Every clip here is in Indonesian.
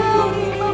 Syukur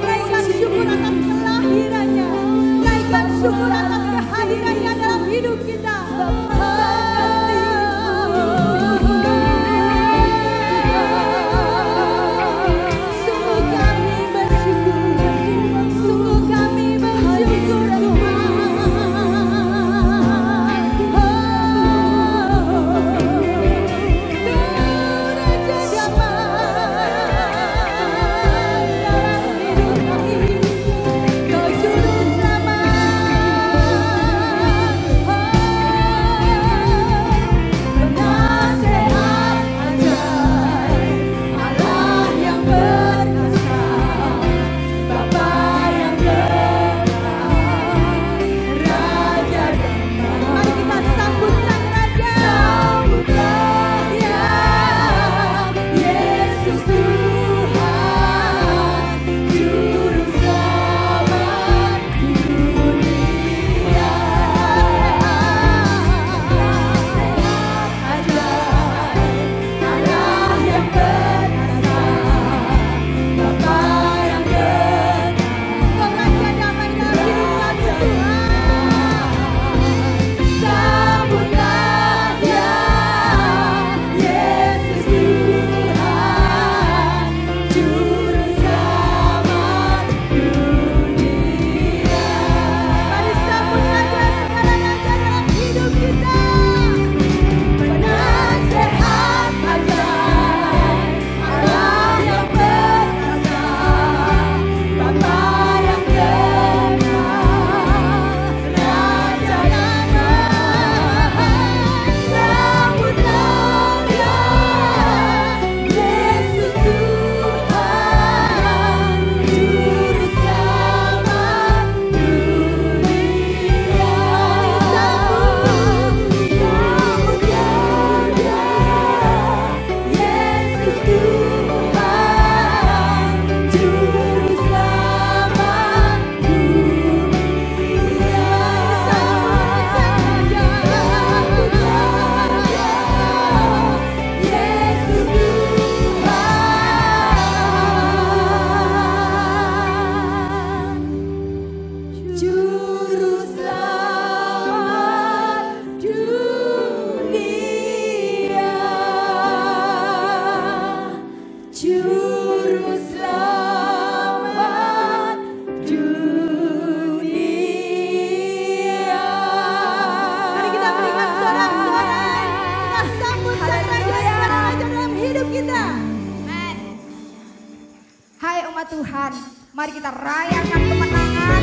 umat Tuhan, mari kita rayakan kemenangan,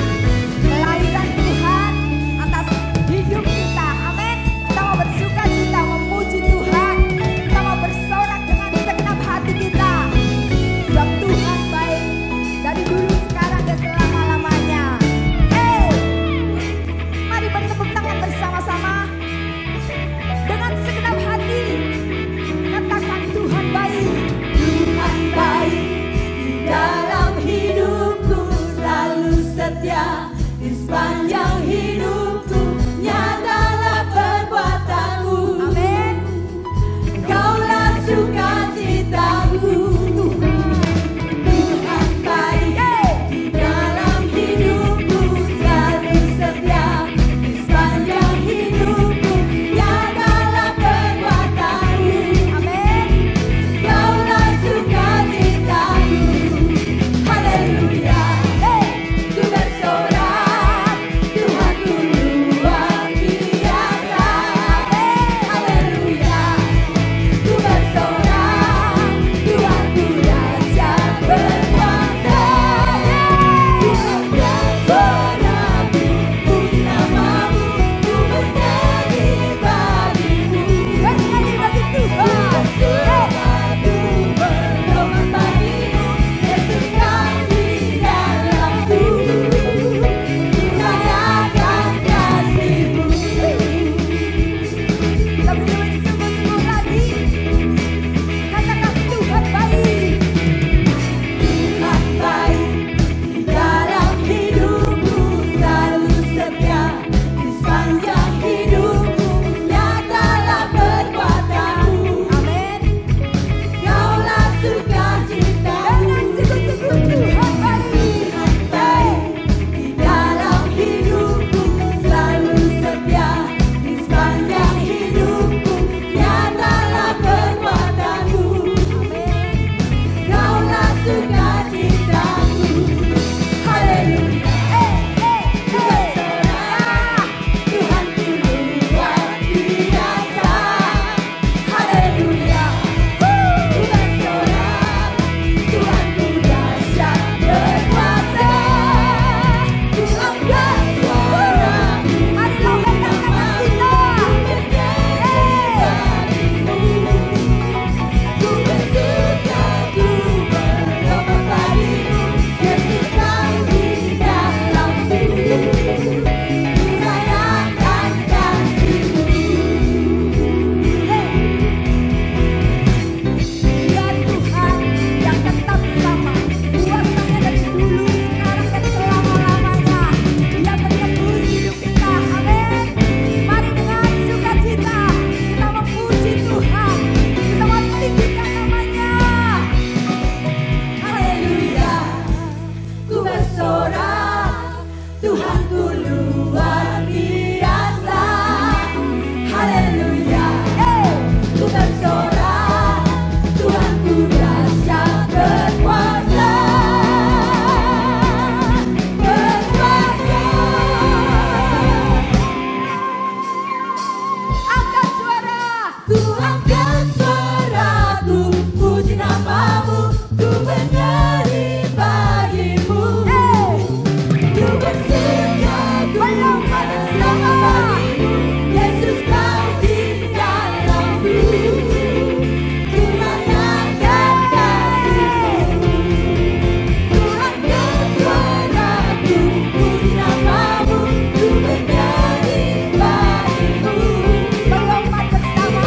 kelahiran Tuhan atas hidup kita. Amin. Kita mau bersuka cita, memuji Tuhan. Kita mau bersorak dengan segenap hati kita. Sebab Tuhan baik dari dulu, sekarang, dan selama-lamanya. Mari bertepuk tangan bersama-sama dengan segenap hati. Katakan Tuhan baik. Tuhan baik dalam hidupku, selalu setia di sepanjang hidupku. Nyatalah perbuatanmu. Amin. Kaulah sukacitaku. Tuhan baik di dalam hidupku, selalu setia di sepanjang hidupku. Nyatalah perbuatanmu. Amin. Kaulah sukacitaku. Haleluya. Ku bersorak, Tuhanku luar biasa. Haleluya. Ku bersorak, Tuhanku dahsyat berkuasa. Tuhan bersorak, puji namamu, ku bernyanyi bagimu. Bernyanyi bagi Tuhan. Ku berdoa bagimu, Yesus yang di dalamku. Rayakan kasih-Mu. Lebih sungguh-sungguh lagi. Katakan Tuhan baik. Tuhan baik di dalam hidupku, selalu setia di sepanjang hidupku. Nyatalah perbuatanmu. Amin. Kaulah sukacita. Dengan sungguh-sungguh Tuhan baik. Tuhan baik di dalam hidupku, selalu setia di sepanjang hidupku. Nyatalah perbuatanmu. Amin. Kaulah sukacitaku. Haleluya. Ku bersorak, Tuhanku luar biasa. Haleluya. Ku bersorak, Tuhanku dahsyat berkuasa. Tuhan bersorak, mari lambaikan tangan kita. Ku bersuka, ku berdoa bagimu, Yesus yang di dalamku. Ku rayakan kasih-Mu. Dia Tuhan yang tetap sama, kuasanya dari dulu, sekarang, dan selama-lamanya. Dia menebus hidup kita. Amin. Mari dengan sukacita kita memuji Tuhan, kita mentinggikan namanya. Haleluya. Ku bersorak, Tuhanku luar biasa. Haleluya. Ku bersorak, Tuhanku dahsyat berkuasa. Berkuasa. Angkat suara. Ku angkat suaraku, puji namamu, ku bernyanyi bagimu. Ku bersuka, ku bersama bagimu, Yesus kau di dalamku. Ku rayakan kasih-Mu. Ku angkat suaraku, puji namamu, ku bernyanyi bagimu. Melompat bersama.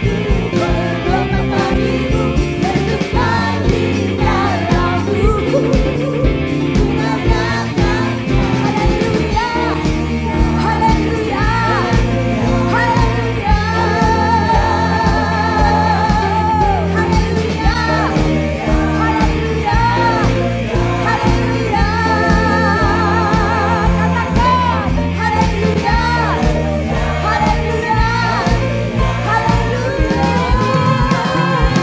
Ku berdoa bagimu, Yesus kau di dalamku. Ku rayakan. Haleluya. Haleluya. Haleluya. Haleluya. Haleluya. Haleluya. Katakan haleluya. Haleluya. Haleluya.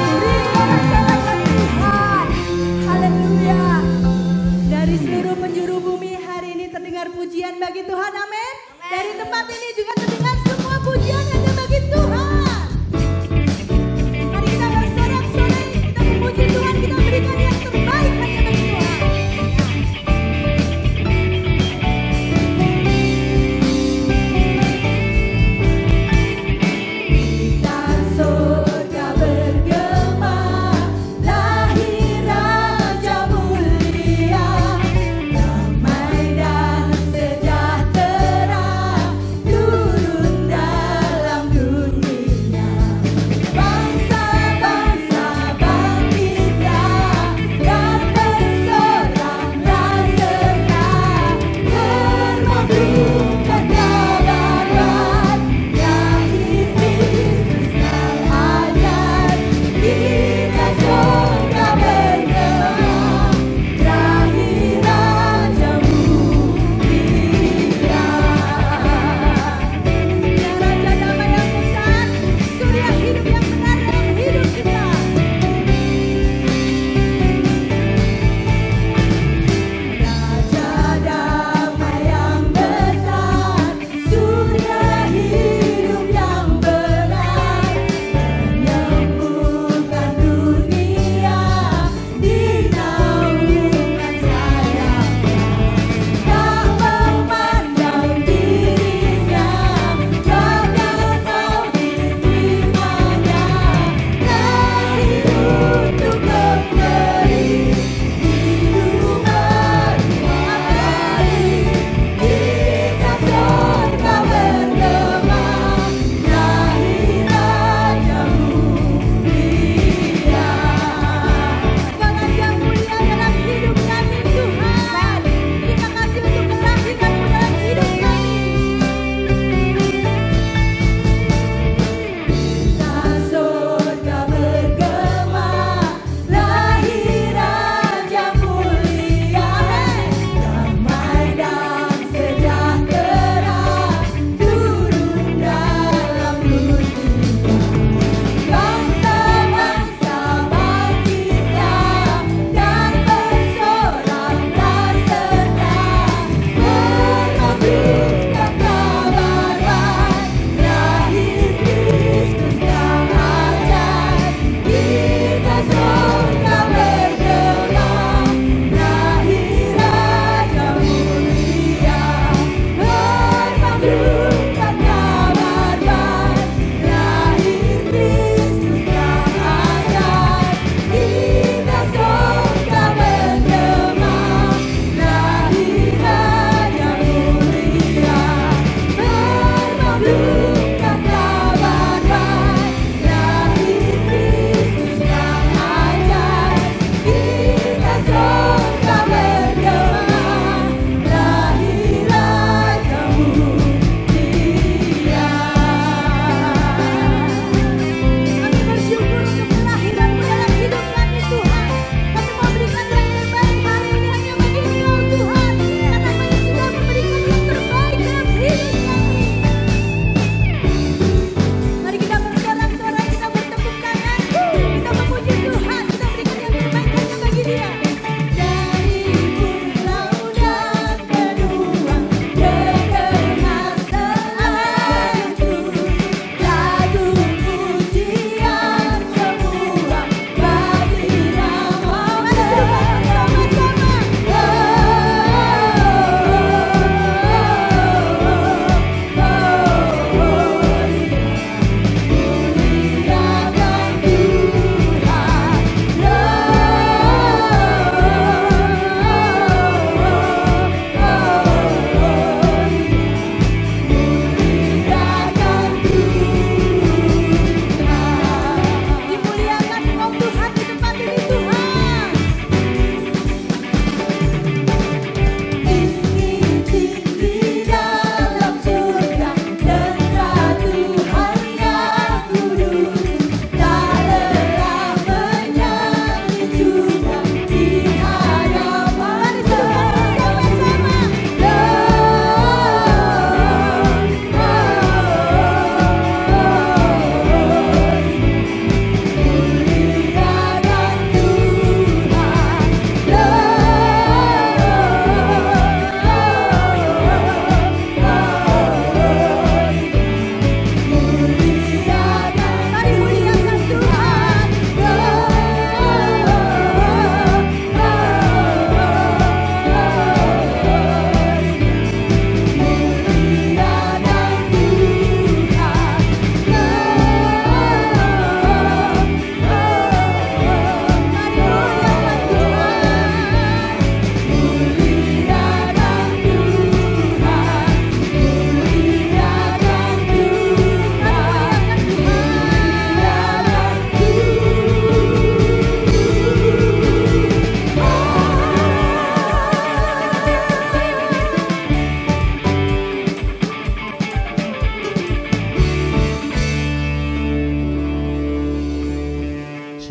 Beri sorak-sorakan Tuhan. Haleluya. Dari seluruh penjuru bumi hari ini terdengar pujian bagi Tuhan. Amin. Dari tempat ini juga terdengar semua pujian hanya bagi Tuhan. Mari kita bersorak-sorai, kita memuji Tuhan, kita berikan yang terbaik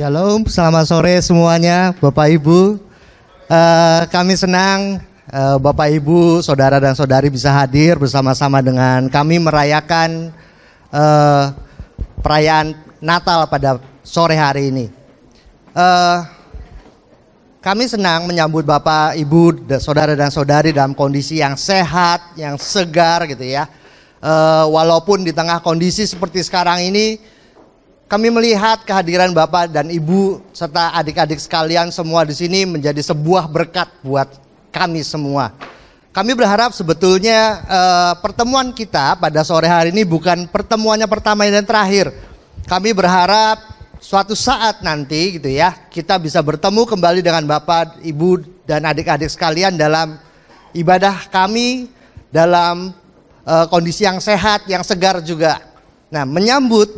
Shalom, selamat sore semuanya, Bapak Ibu. Kami senang Bapak Ibu, saudara dan saudari bisa hadir bersama-sama dengan kami merayakan perayaan Natal pada sore hari ini. Kami senang menyambut Bapak, Ibu, saudara dan saudari dalam kondisi yang sehat, yang segar gitu ya. Walaupun di tengah kondisi seperti sekarang ini, kami melihat kehadiran Bapak dan Ibu serta adik-adik sekalian semua di sini menjadi sebuah berkat buat kami semua. Kami berharap sebetulnya pertemuan kita pada sore hari ini bukan pertemuannya pertama dan terakhir. Kami berharap suatu saat nanti gitu ya, kita bisa bertemu kembali dengan Bapak, Ibu, dan adik-adik sekalian dalam ibadah kami, dalam kondisi yang sehat, yang segar juga. Nah, menyambut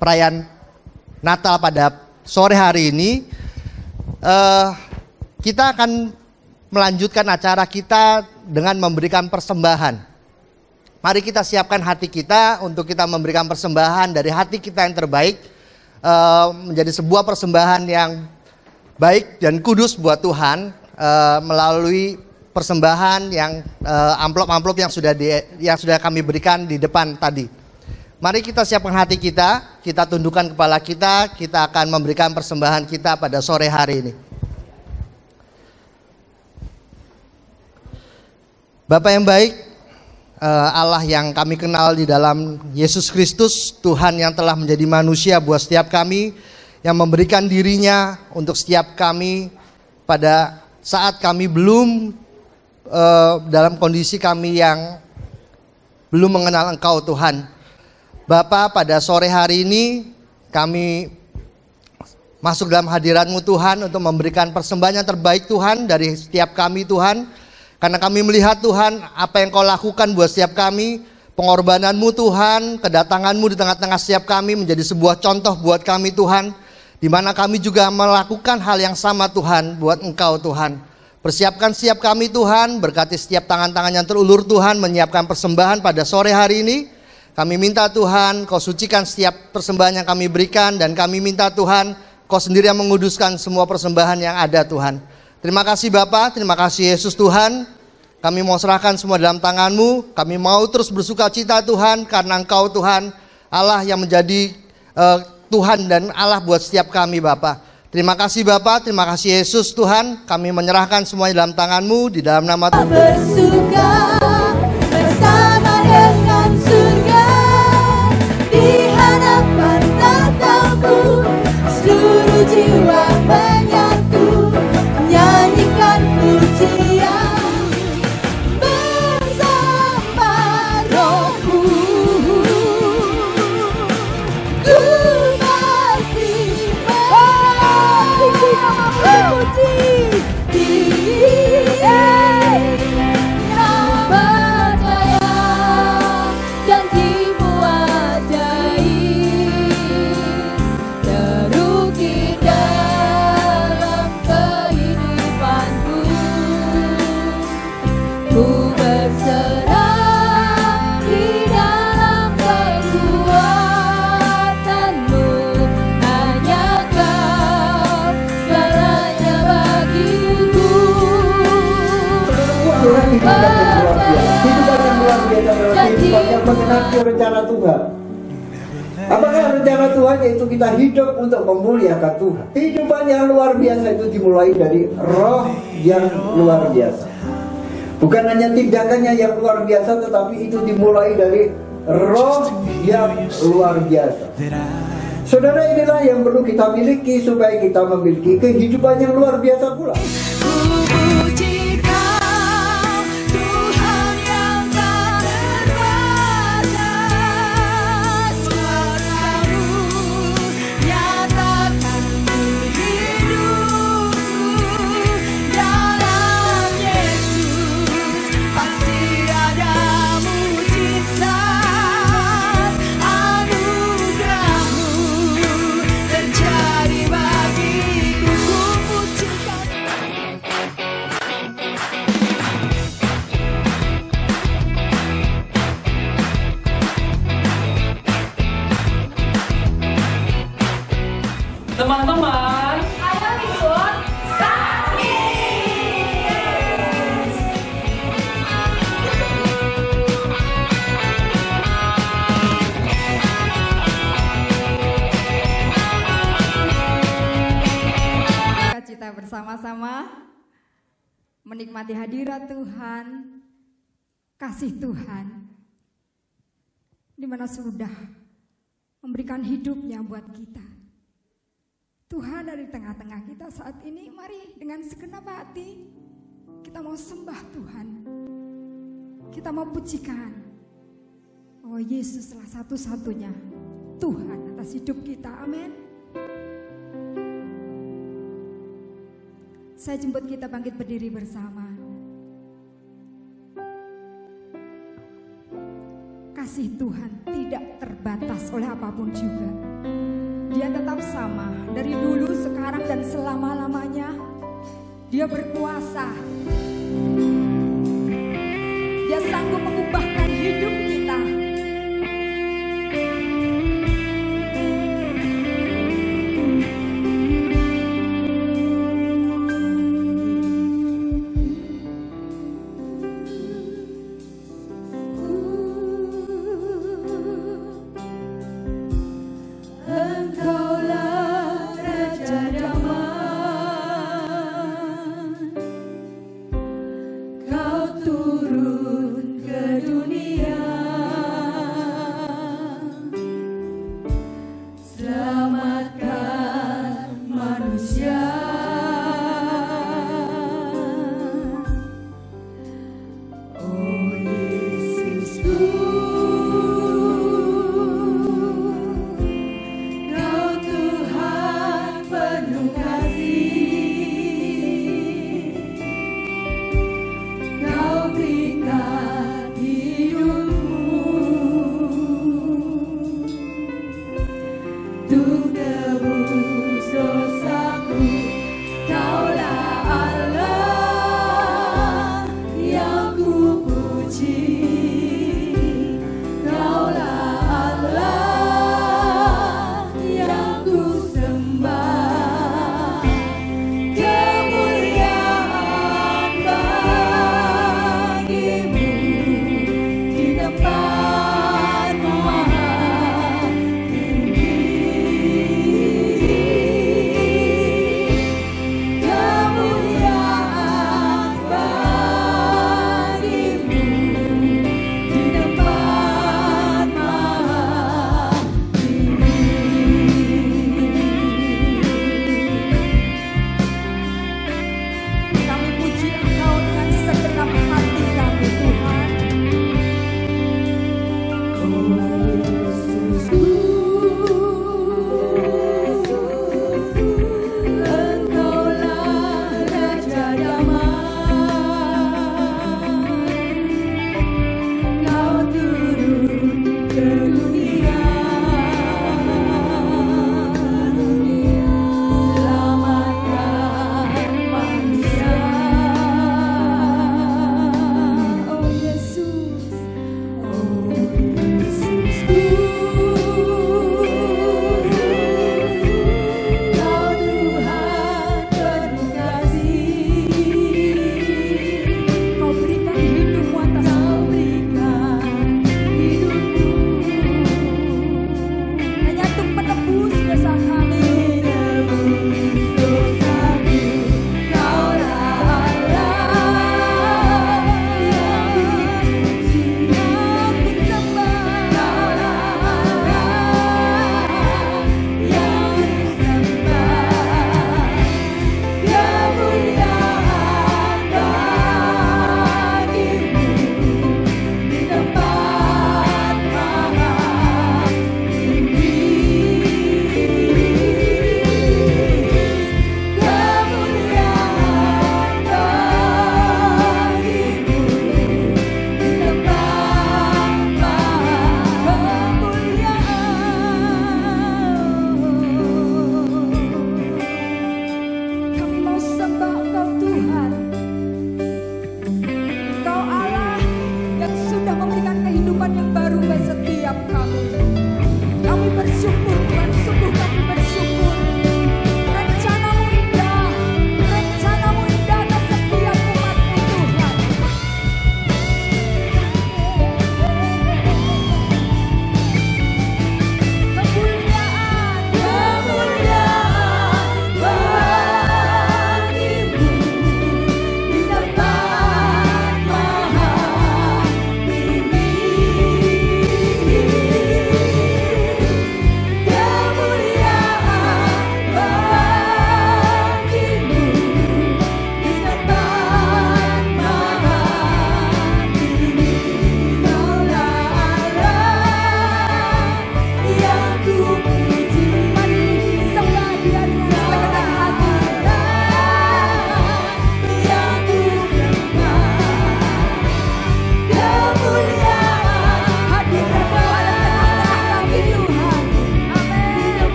perayaan Natal pada sore hari ini, kita akan melanjutkan acara kita dengan memberikan persembahan. Mari kita siapkan hati kita untuk kita memberikan persembahan dari hati kita yang terbaik, menjadi sebuah persembahan yang baik dan kudus buat Tuhan, melalui persembahan yang amplop-amplop yang sudah kami berikan di depan tadi. Mari kita siapkan hati kita tundukkan kepala kita akan memberikan persembahan kita pada sore hari ini. Bapa yang baik, Allah yang kami kenal di dalam Yesus Kristus, Tuhan yang telah menjadi manusia buat setiap kami, yang memberikan dirinya untuk setiap kami pada saat kami belum dalam kondisi kami yang belum mengenal Engkau Tuhan. Bapa, pada sore hari ini kami masuk dalam hadirat-Mu Tuhan untuk memberikan persembahan yang terbaik Tuhan dari setiap kami Tuhan. Karena kami melihat Tuhan apa yang Kau lakukan buat setiap kami, pengorbanan-Mu Tuhan, kedatangan-Mu di tengah-tengah setiap kami menjadi sebuah contoh buat kami Tuhan, di mana kami juga melakukan hal yang sama Tuhan buat Engkau Tuhan. Persiapkan setiap kami Tuhan, berkati setiap tangan-tangan yang terulur Tuhan menyiapkan persembahan pada sore hari ini. Kami minta Tuhan Kau sucikan setiap persembahan yang kami berikan, dan kami minta Tuhan Kau sendiri yang menguduskan semua persembahan yang ada Tuhan. Terima kasih Bapa, terima kasih Yesus Tuhan. Kami mau serahkan semua dalam tangan-Mu. Kami mau terus bersuka cita Tuhan, karena Engkau Tuhan Allah yang menjadi Tuhan dan Allah buat setiap kami Bapa. Terima kasih Bapa, terima kasih Yesus Tuhan. Kami menyerahkan semuanya dalam tangan-Mu, di dalam nama Tuhan. Bersuka bersama dengan surga, di hadapan tatamu, seluruh jiwa menyatu, nyanyikan pujian bersama Rohmu. Ku masih memuji Dia yang percaya, janji-Mu ajaib terukir dalam kehidupanku. Ku berserah di dalam kekuatan-Mu, hanya Kau segalanya bagiku. Tuhan kehidupan yang luar biasa, kehidupan yang luar biasa adalah kehidupan yang mengenali rencana Tuhan. Apakah rencana Tuhan? Yaitu kita hidup untuk memuliakan Tuhan. Kehidupan yang luar biasa itu dimulai dari roh yang luar biasa. Bukan hanya tindakannya yang luar biasa, tetapi itu dimulai dari roh yang luar biasa. Saudara, inilah yang perlu kita miliki supaya kita memiliki kehidupan yang luar biasa pula. Puji Kau, Tuhan yang tak berkuasa, suara-Mu nyatakan di hidupku. Dalam Yesus pasti ada mujizat, anugerah-Mu terjadi bagiku. Ku puji Kau. bersama menikmati hadirat Tuhan, kasih Tuhan, di mana sudah memberikan hidupnya buat kita. Tuhan dari tengah-tengah kita saat ini, mari dengan segenap hati kita mau sembah Tuhan. Kita mau pujikan bahwa Yesuslah satu-satunya Tuhan atas hidup kita. Amin. Saya jemput kita bangkit berdiri bersama. Kasih Tuhan tidak terbatas oleh apapun juga. Dia tetap sama dari dulu, sekarang, dan selama-lamanya. Dia berkuasa. Dia sanggup mengubahkan hidup kita. Kau berikan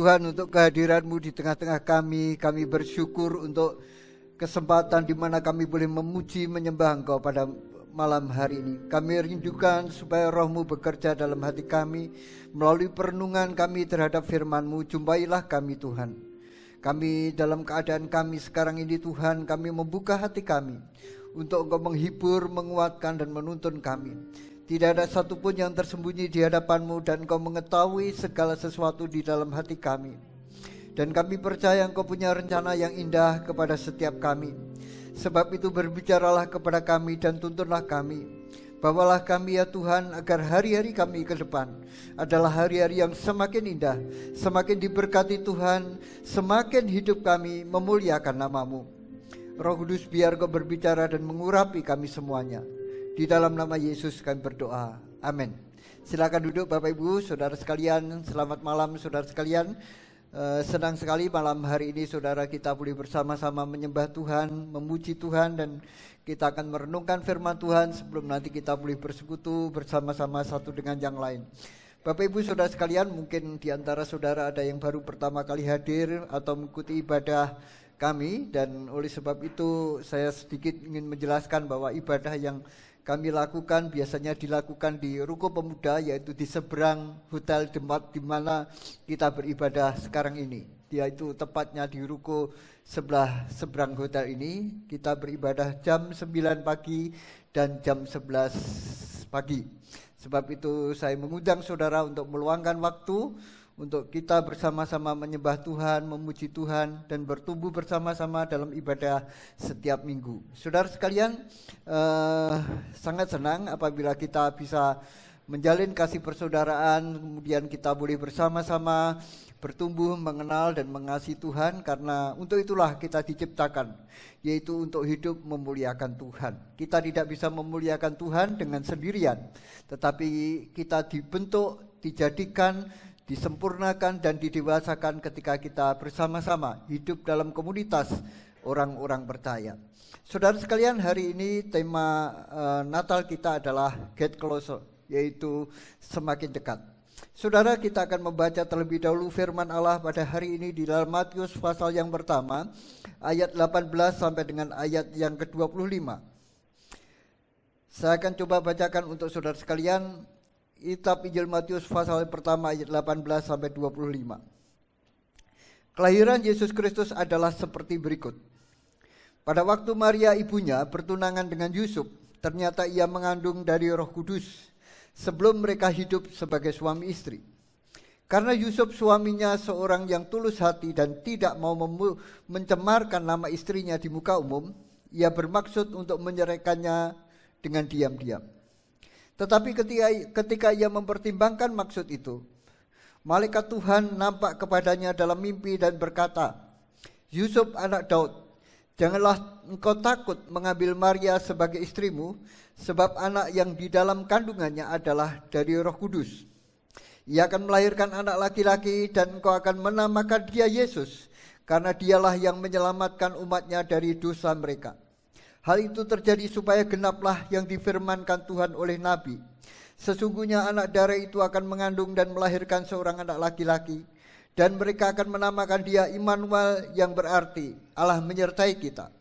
Tuhan untuk kehadiran-Mu di tengah-tengah kami. Kami bersyukur untuk kesempatan di mana kami boleh memuji menyembah Engkau pada malam hari ini. Kami rindukan supaya Roh-Mu bekerja dalam hati kami melalui perenungan kami terhadap firman-Mu. Jumpailah kami Tuhan. Kami dalam keadaan kami sekarang ini Tuhan, kami membuka hati kami untuk Engkau menghibur, menguatkan dan menuntun kami. Tidak ada satupun yang tersembunyi di hadapan-Mu dan Engkau mengetahui segala sesuatu di dalam hati kami. Dan kami percaya Engkau punya rencana yang indah kepada setiap kami. Sebab itu berbicaralah kepada kami dan tuntunlah kami. Bawalah kami ya Tuhan agar hari-hari kami ke depan adalah hari-hari yang semakin indah, semakin diberkati Tuhan, semakin hidup kami memuliakan nama-Mu. Roh Kudus biar Engkau berbicara dan mengurapi kami semuanya. Di dalam nama Yesus kami berdoa. Amin. Silakan duduk Bapak Ibu, saudara sekalian. Selamat malam saudara sekalian. Senang sekali malam hari ini saudara kita boleh bersama-sama menyembah Tuhan, memuji Tuhan, dan kita akan merenungkan firman Tuhan sebelum nanti kita boleh bersekutu bersama-sama satu dengan yang lain. Bapak Ibu saudara sekalian, mungkin di antara saudara ada yang baru pertama kali hadir atau mengikuti ibadah kami, dan oleh sebab itu saya sedikit ingin menjelaskan bahwa ibadah yang kami lakukan biasanya dilakukan di Ruko Pemuda, yaitu di seberang hotel tempat di mana kita beribadah sekarang ini. Yaitu tepatnya di Ruko sebelah seberang hotel ini. Kita beribadah jam 9 pagi dan jam 11 pagi. Sebab itu saya mengundang saudara untuk meluangkan waktu untuk kita bersama-sama menyembah Tuhan, memuji Tuhan, dan bertumbuh bersama-sama dalam ibadah setiap minggu. Saudara sekalian, sangat senang apabila kita bisa menjalin kasih persaudaraan, kemudian kita boleh bersama-sama bertumbuh, mengenal dan mengasihi Tuhan, karena untuk itulah kita diciptakan, yaitu untuk hidup memuliakan Tuhan. Kita tidak bisa memuliakan Tuhan dengan sendirian, tetapi kita dibentuk, dijadikan, disempurnakan dan didewasakan ketika kita bersama-sama hidup dalam komunitas orang-orang percaya. Saudara sekalian, hari ini tema Natal kita adalah Get Closer, yaitu semakin dekat. Saudara, kita akan membaca terlebih dahulu firman Allah pada hari ini di dalam Matius pasal yang pertama, ayat 18 sampai dengan ayat yang ke-25. Saya akan coba bacakan untuk saudara sekalian Kitab Injil Matius pasal pertama ayat 18 sampai 25. Kelahiran Yesus Kristus adalah seperti berikut. Pada waktu Maria ibunya bertunangan dengan Yusuf, ternyata ia mengandung dari Roh Kudus sebelum mereka hidup sebagai suami istri. Karena Yusuf suaminya seorang yang tulus hati dan tidak mau mencemarkan nama istrinya di muka umum, ia bermaksud untuk menyeraikannya dengan diam-diam. Tetapi ketika ia mempertimbangkan maksud itu, malaikat Tuhan nampak kepadanya dalam mimpi dan berkata, Yusuf anak Daud, janganlah engkau takut mengambil Maria sebagai istrimu, sebab anak yang di dalam kandungannya adalah dari Roh Kudus. Ia akan melahirkan anak laki-laki dan engkau akan menamakan dia Yesus, karena dialah yang menyelamatkan umatnya dari dosa mereka. Hal itu terjadi supaya genaplah yang difirmankan Tuhan oleh Nabi. Sesungguhnya anak darah itu akan mengandung dan melahirkan seorang anak laki-laki, dan mereka akan menamakan dia Immanuel, yang berarti Allah menyertai kita.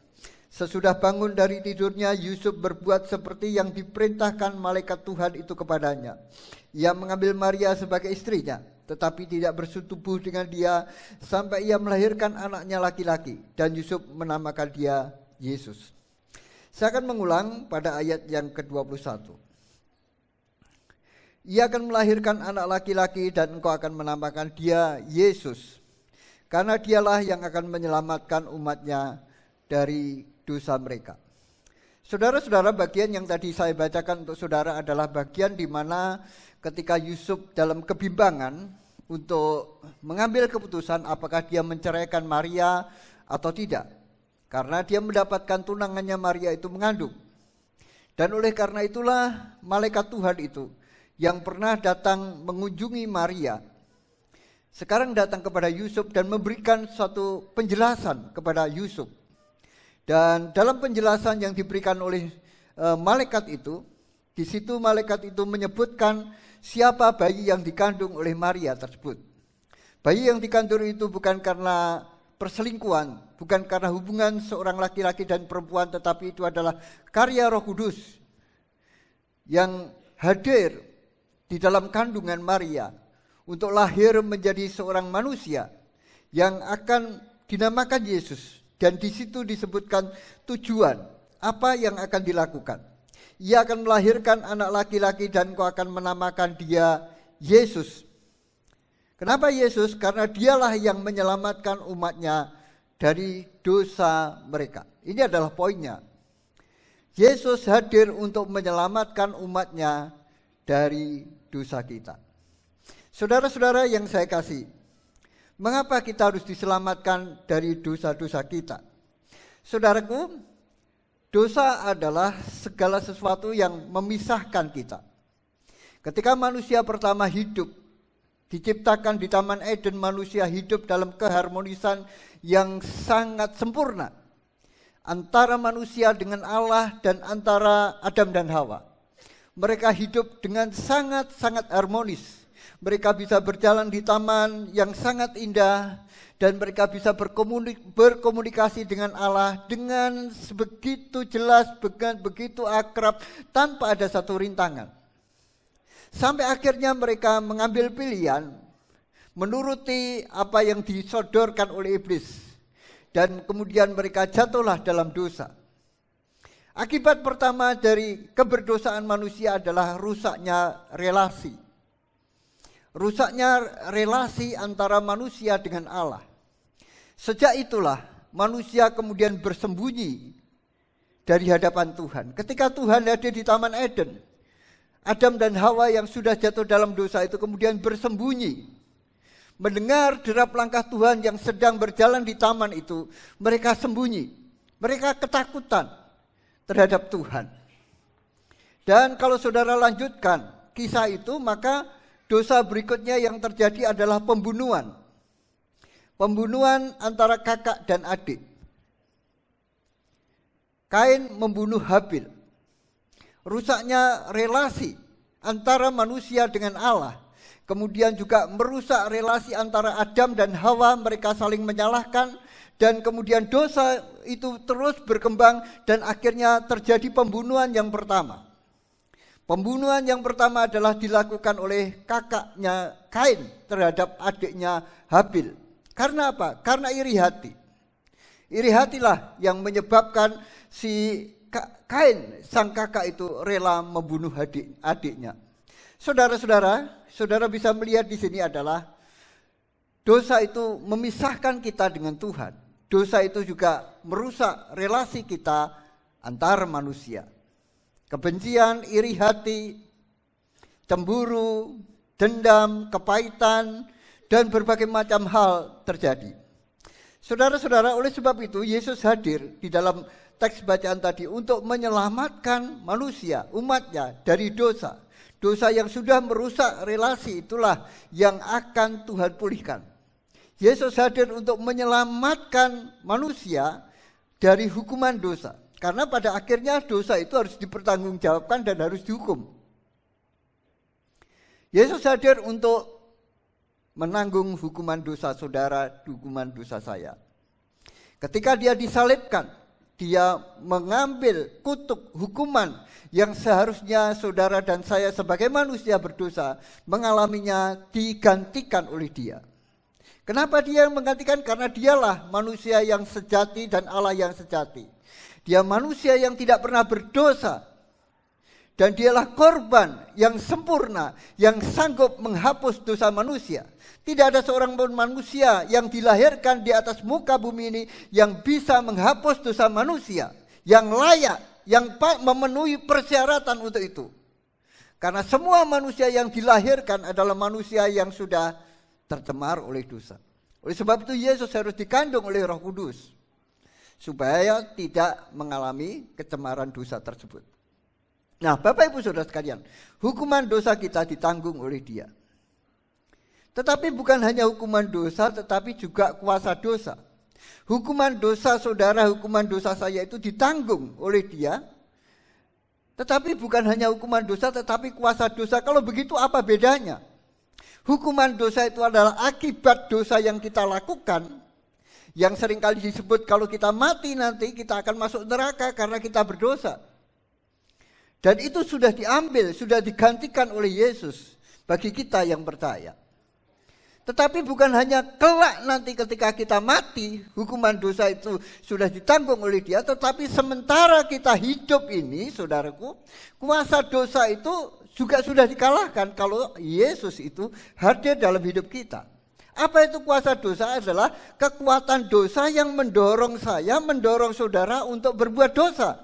Sesudah bangun dari tidurnya, Yusuf berbuat seperti yang diperintahkan malaikat Tuhan itu kepadanya. Ia mengambil Maria sebagai istrinya, tetapi tidak bersetubuh dengan dia sampai ia melahirkan anaknya laki-laki, dan Yusuf menamakan dia Yesus. Saya akan mengulang pada ayat yang ke-21. Ia akan melahirkan anak laki-laki dan engkau akan menamakan dia Yesus, karena dialah yang akan menyelamatkan umatnya dari dosa mereka. Saudara-saudara, bagian yang tadi saya bacakan untuk saudara adalah bagian di mana ketika Yusuf dalam kebimbangan untuk mengambil keputusan apakah dia menceraikan Maria atau tidak. Karena dia mendapatkan tunangannya Maria itu mengandung. Dan oleh karena itulah malaikat Tuhan itu yang pernah datang mengunjungi Maria, sekarang datang kepada Yusuf dan memberikan suatu penjelasan kepada Yusuf. Dan dalam penjelasan yang diberikan oleh malaikat itu, di situ malaikat itu menyebutkan siapa bayi yang dikandung oleh Maria tersebut. Bayi yang dikandung itu bukan karena perselingkuhan, bukan karena hubungan seorang laki-laki dan perempuan, tetapi itu adalah karya Roh Kudus yang hadir di dalam kandungan Maria untuk lahir menjadi seorang manusia yang akan dinamakan Yesus. Dan di situ disebutkan tujuan apa yang akan dilakukan. Ia akan melahirkan anak laki-laki dan kau akan menamakan dia Yesus. Kenapa Yesus? Karena dialah yang menyelamatkan umatnya dari dosa mereka. Ini adalah poinnya. Yesus hadir untuk menyelamatkan umatnya dari dosa kita. Saudara-saudara yang saya kasih, mengapa kita harus diselamatkan dari dosa-dosa kita? Saudaraku, dosa adalah segala sesuatu yang memisahkan kita. Ketika manusia pertama hidup, diciptakan di Taman Eden, manusia hidup dalam keharmonisan yang sangat sempurna antara manusia dengan Allah dan antara Adam dan Hawa. Mereka hidup dengan sangat-sangat harmonis. Mereka bisa berjalan di taman yang sangat indah dan mereka bisa berkomunikasi dengan Allah dengan begitu jelas, begitu akrab tanpa ada satu rintangan. Sampai akhirnya mereka mengambil pilihan menuruti apa yang disodorkan oleh iblis. Dan kemudian mereka jatuhlah dalam dosa. Akibat pertama dari keberdosaan manusia adalah rusaknya relasi. Rusaknya relasi antara manusia dengan Allah. Sejak itulah manusia kemudian bersembunyi dari hadapan Tuhan. Ketika Tuhan hadir di Taman Eden, Adam dan Hawa yang sudah jatuh dalam dosa itu kemudian bersembunyi. Mendengar derap langkah Tuhan yang sedang berjalan di taman itu, mereka sembunyi. Mereka ketakutan terhadap Tuhan. Dan kalau saudara lanjutkan kisah itu, maka dosa berikutnya yang terjadi adalah pembunuhan. Pembunuhan antara kakak dan adik. Kain membunuh Habil. Rusaknya relasi antara manusia dengan Allah. Kemudian juga merusak relasi antara Adam dan Hawa, mereka saling menyalahkan. Dan kemudian dosa itu terus berkembang dan akhirnya terjadi pembunuhan yang pertama. Pembunuhan yang pertama adalah dilakukan oleh kakaknya Kain terhadap adiknya Habil. Karena apa? Karena iri hati. Iri hatilah yang menyebabkan si Kain, sang kakak itu rela membunuh adiknya. Saudara-saudara, saudara bisa melihat di sini adalah dosa itu memisahkan kita dengan Tuhan. Dosa itu juga merusak relasi kita antar manusia. Kebencian, iri hati, cemburu, dendam, kepahitan, dan berbagai macam hal terjadi. Saudara-saudara, oleh sebab itu Yesus hadir di dalam teks bacaan tadi untuk menyelamatkan manusia, umatnya dari dosa. Dosa yang sudah merusak relasi itulah yang akan Tuhan pulihkan. Yesus hadir untuk menyelamatkan manusia dari hukuman dosa. Karena pada akhirnya dosa itu harus dipertanggungjawabkan dan harus dihukum. Yesus hadir untuk menanggung hukuman dosa saudara, hukuman dosa saya. Ketika dia disalibkan, dia mengambil kutuk hukuman yang seharusnya saudara dan saya sebagai manusia berdosa mengalaminya, digantikan oleh dia. Kenapa dia menggantikan? Karena dialah manusia yang sejati dan Allah yang sejati. Dia manusia yang tidak pernah berdosa. Dan dialah korban yang sempurna, yang sanggup menghapus dosa manusia. Tidak ada seorang pun manusia yang dilahirkan di atas muka bumi ini yang bisa menghapus dosa manusia, yang layak, yang memenuhi persyaratan untuk itu. Karena semua manusia yang dilahirkan adalah manusia yang sudah tercemar oleh dosa. Oleh sebab itu Yesus harus dikandung oleh Roh Kudus supaya tidak mengalami kecemaran dosa tersebut. Nah, Bapak Ibu Saudara sekalian, hukuman dosa kita ditanggung oleh Dia. Tetapi bukan hanya hukuman dosa, tetapi juga kuasa dosa. Hukuman dosa saudara, hukuman dosa saya itu ditanggung oleh Dia. Tetapi bukan hanya hukuman dosa, tetapi kuasa dosa. Kalau begitu apa bedanya? Hukuman dosa itu adalah akibat dosa yang kita lakukan, yang seringkali disebut kalau kita mati nanti kita akan masuk neraka karena kita berdosa. Dan itu sudah diambil, sudah digantikan oleh Yesus bagi kita yang percaya. Tetapi bukan hanya kelak nanti ketika kita mati, hukuman dosa itu sudah ditanggung oleh Dia, tetapi sementara kita hidup ini, saudaraku, kuasa dosa itu juga sudah dikalahkan kalau Yesus itu hadir dalam hidup kita. Apa itu kuasa dosa? Adalah kekuatan dosa yang mendorong saya, mendorong saudara untuk berbuat dosa.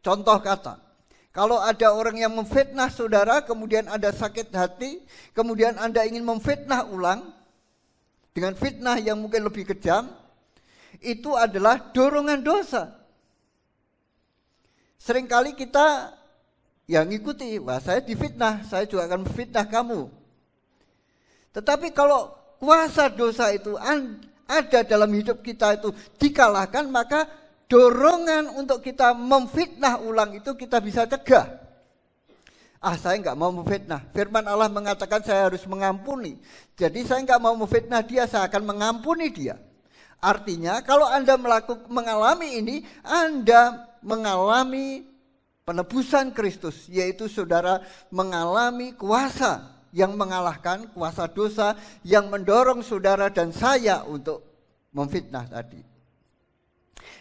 Contoh kata, kalau ada orang yang memfitnah saudara, kemudian Anda sakit hati, kemudian Anda ingin memfitnah ulang dengan fitnah yang mungkin lebih kejam, itu adalah dorongan dosa. Seringkali kita yang ngikuti, wah saya difitnah, saya juga akan memfitnah kamu. Tetapi kalau kuasa dosa itu ada dalam hidup kita itu dikalahkan, maka dorongan untuk kita memfitnah ulang itu kita bisa cegah. Saya nggak mau memfitnah. Firman Allah mengatakan saya harus mengampuni. Jadi saya nggak mau memfitnah dia, saya akan mengampuni dia. Artinya kalau Anda mengalami ini, Anda mengalami penebusan Kristus, yaitu saudara mengalami kuasa yang mengalahkan kuasa dosa yang mendorong saudara dan saya untuk memfitnah tadi.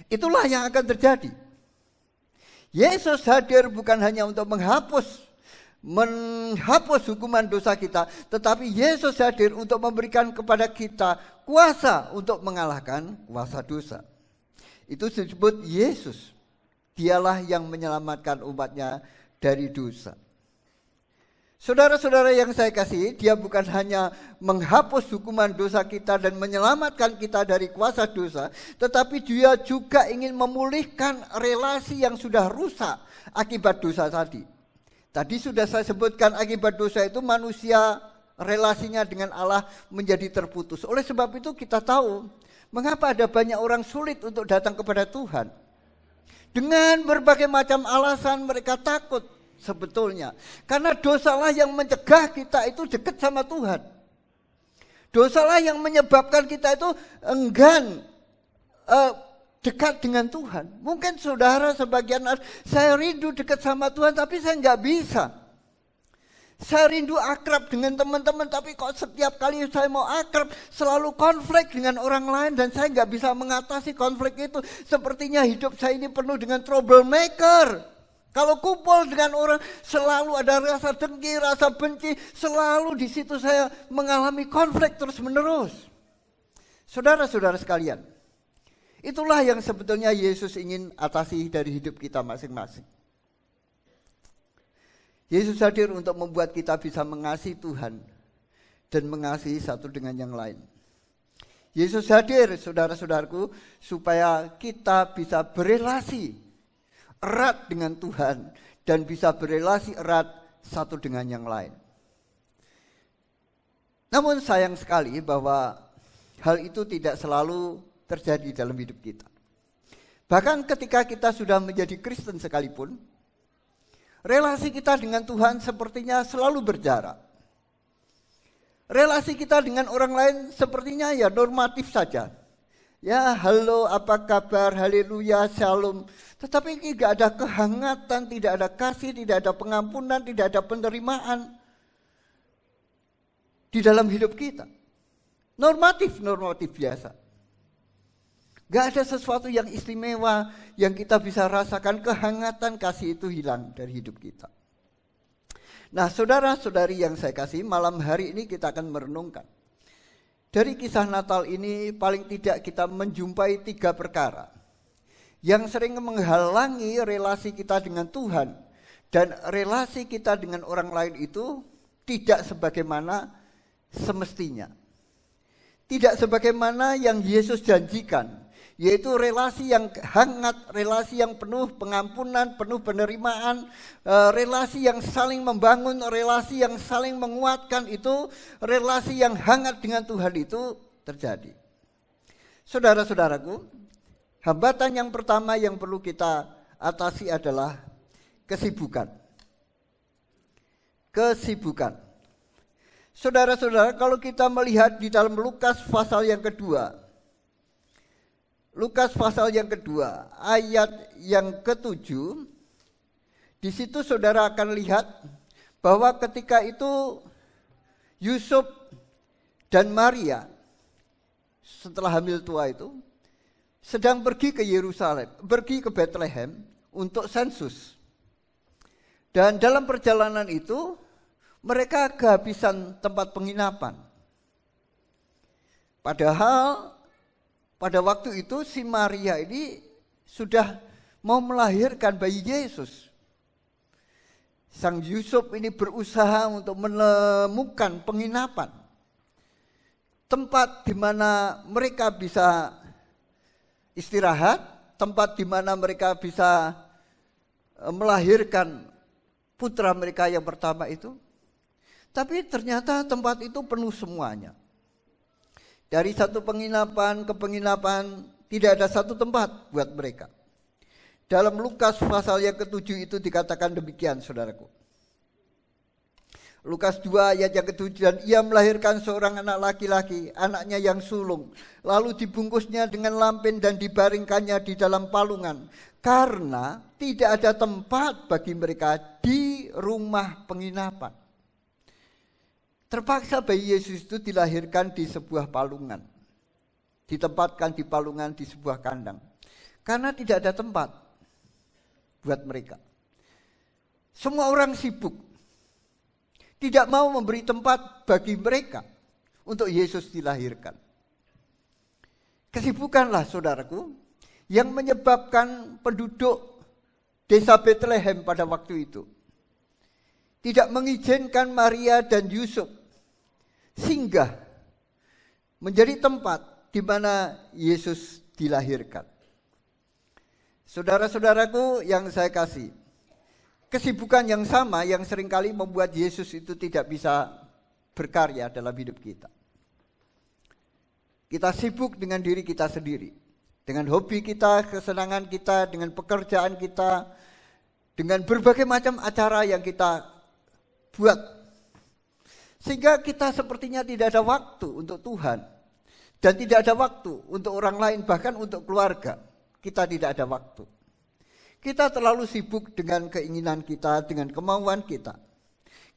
Itulah yang akan terjadi. Yesus hadir bukan hanya untuk menghapus hukuman dosa kita, tetapi Yesus hadir untuk memberikan kepada kita kuasa untuk mengalahkan kuasa dosa. Itu disebut Yesus. Dialah yang menyelamatkan umatnya dari dosa. Saudara-saudara yang saya kasihi, Dia bukan hanya menghapus hukuman dosa kita dan menyelamatkan kita dari kuasa dosa, tetapi Dia juga ingin memulihkan relasi yang sudah rusak akibat dosa tadi. Tadi sudah saya sebutkan akibat dosa itu manusia relasinya dengan Allah menjadi terputus. Oleh sebab itu kita tahu mengapa ada banyak orang sulit untuk datang kepada Tuhan. Dengan berbagai macam alasan mereka takut sebetulnya. Karena dosalah yang mencegah kita itu dekat sama Tuhan. Dosalah yang menyebabkan kita itu enggan dekat dengan Tuhan. Mungkin saudara sebagian, saya rindu dekat sama Tuhan tapi saya nggak bisa. Saya rindu akrab dengan teman-teman, tapi kok setiap kali saya mau akrab selalu konflik dengan orang lain dan saya nggak bisa mengatasi konflik itu. Sepertinya hidup saya ini penuh dengan troublemaker. Kalau kumpul dengan orang selalu ada rasa dengki, rasa benci, selalu di situ saya mengalami konflik terus menerus. Saudara-saudara sekalian, itulah yang sebetulnya Yesus ingin atasi dari hidup kita masing-masing. Yesus hadir untuk membuat kita bisa mengasihi Tuhan dan mengasihi satu dengan yang lain. Yesus hadir, saudara-saudaraku, supaya kita bisa berelasi erat dengan Tuhan dan bisa berelasi erat satu dengan yang lain. Namun sayang sekali bahwa hal itu tidak selalu terjadi dalam hidup kita. Bahkan ketika kita sudah menjadi Kristen sekalipun, relasi kita dengan Tuhan sepertinya selalu berjarak. Relasi kita dengan orang lain sepertinya ya normatif saja. Ya halo, apa kabar, haleluya, shalom. Tetapi tidak ada kehangatan, tidak ada kasih, tidak ada pengampunan, tidak ada penerimaan di dalam hidup kita. Normatif biasa. Gak ada sesuatu yang istimewa yang kita bisa rasakan, kehangatan kasih itu hilang dari hidup kita. Nah saudara-saudari yang saya kasih, malam hari ini kita akan merenungkan. Dari kisah Natal ini paling tidak kita menjumpai 3 perkara yang sering menghalangi relasi kita dengan Tuhan dan relasi kita dengan orang lain itu tidak sebagaimana semestinya. Tidak sebagaimana yang Yesus janjikan. Yaitu relasi yang hangat, relasi yang penuh pengampunan, penuh penerimaan, relasi yang saling membangun, relasi yang saling menguatkan itu, relasi yang hangat dengan Tuhan itu terjadi. Saudara-saudaraku, hambatan yang pertama yang perlu kita atasi adalah kesibukan. Kesibukan. Saudara-saudara, kalau kita melihat di dalam Lukas pasal yang kedua, ayat yang ke-7, di situ saudara akan lihat bahwa ketika itu Yusuf dan Maria setelah hamil tua itu sedang pergi ke Yerusalem, pergi ke Bethlehem untuk sensus. Dan dalam perjalanan itu mereka kehabisan tempat penginapan. Padahal pada waktu itu si Maria ini sudah mau melahirkan bayi Yesus. Sang Yusuf ini berusaha untuk menemukan penginapan. Tempat di mana mereka bisa istirahat, tempat di mana mereka bisa melahirkan putra mereka yang pertama itu. Tapi ternyata tempat itu penuh semuanya. Dari satu penginapan ke penginapan tidak ada satu tempat buat mereka. Dalam Lukas pasal yang ke-7 itu dikatakan demikian, saudaraku. Lukas 2 ayat yang ke-7, dan ia melahirkan seorang anak laki-laki, anaknya yang sulung. Lalu dibungkusnya dengan lampen dan dibaringkannya di dalam palungan. Karena tidak ada tempat bagi mereka di rumah penginapan. Terpaksa bayi Yesus itu dilahirkan di sebuah palungan. Ditempatkan di palungan di sebuah kandang. Karena tidak ada tempat buat mereka. Semua orang sibuk. Tidak mau memberi tempat bagi mereka untuk Yesus dilahirkan. Kesibukanlah saudaraku yang menyebabkan penduduk desa Bethlehem pada waktu itu tidak mengizinkan Maria dan Yusuf singgah menjadi tempat di mana Yesus dilahirkan. Saudara-saudaraku yang saya kasih, kesibukan yang sama yang seringkali membuat Yesus itu tidak bisa berkarya dalam hidup kita. Kita sibuk dengan diri kita sendiri, dengan hobi kita, kesenangan kita, dengan pekerjaan kita, dengan berbagai macam acara yang kita buat. Sehingga kita sepertinya tidak ada waktu untuk Tuhan. Dan tidak ada waktu untuk orang lain, bahkan untuk keluarga. Kita tidak ada waktu. Kita terlalu sibuk dengan keinginan kita, dengan kemauan kita.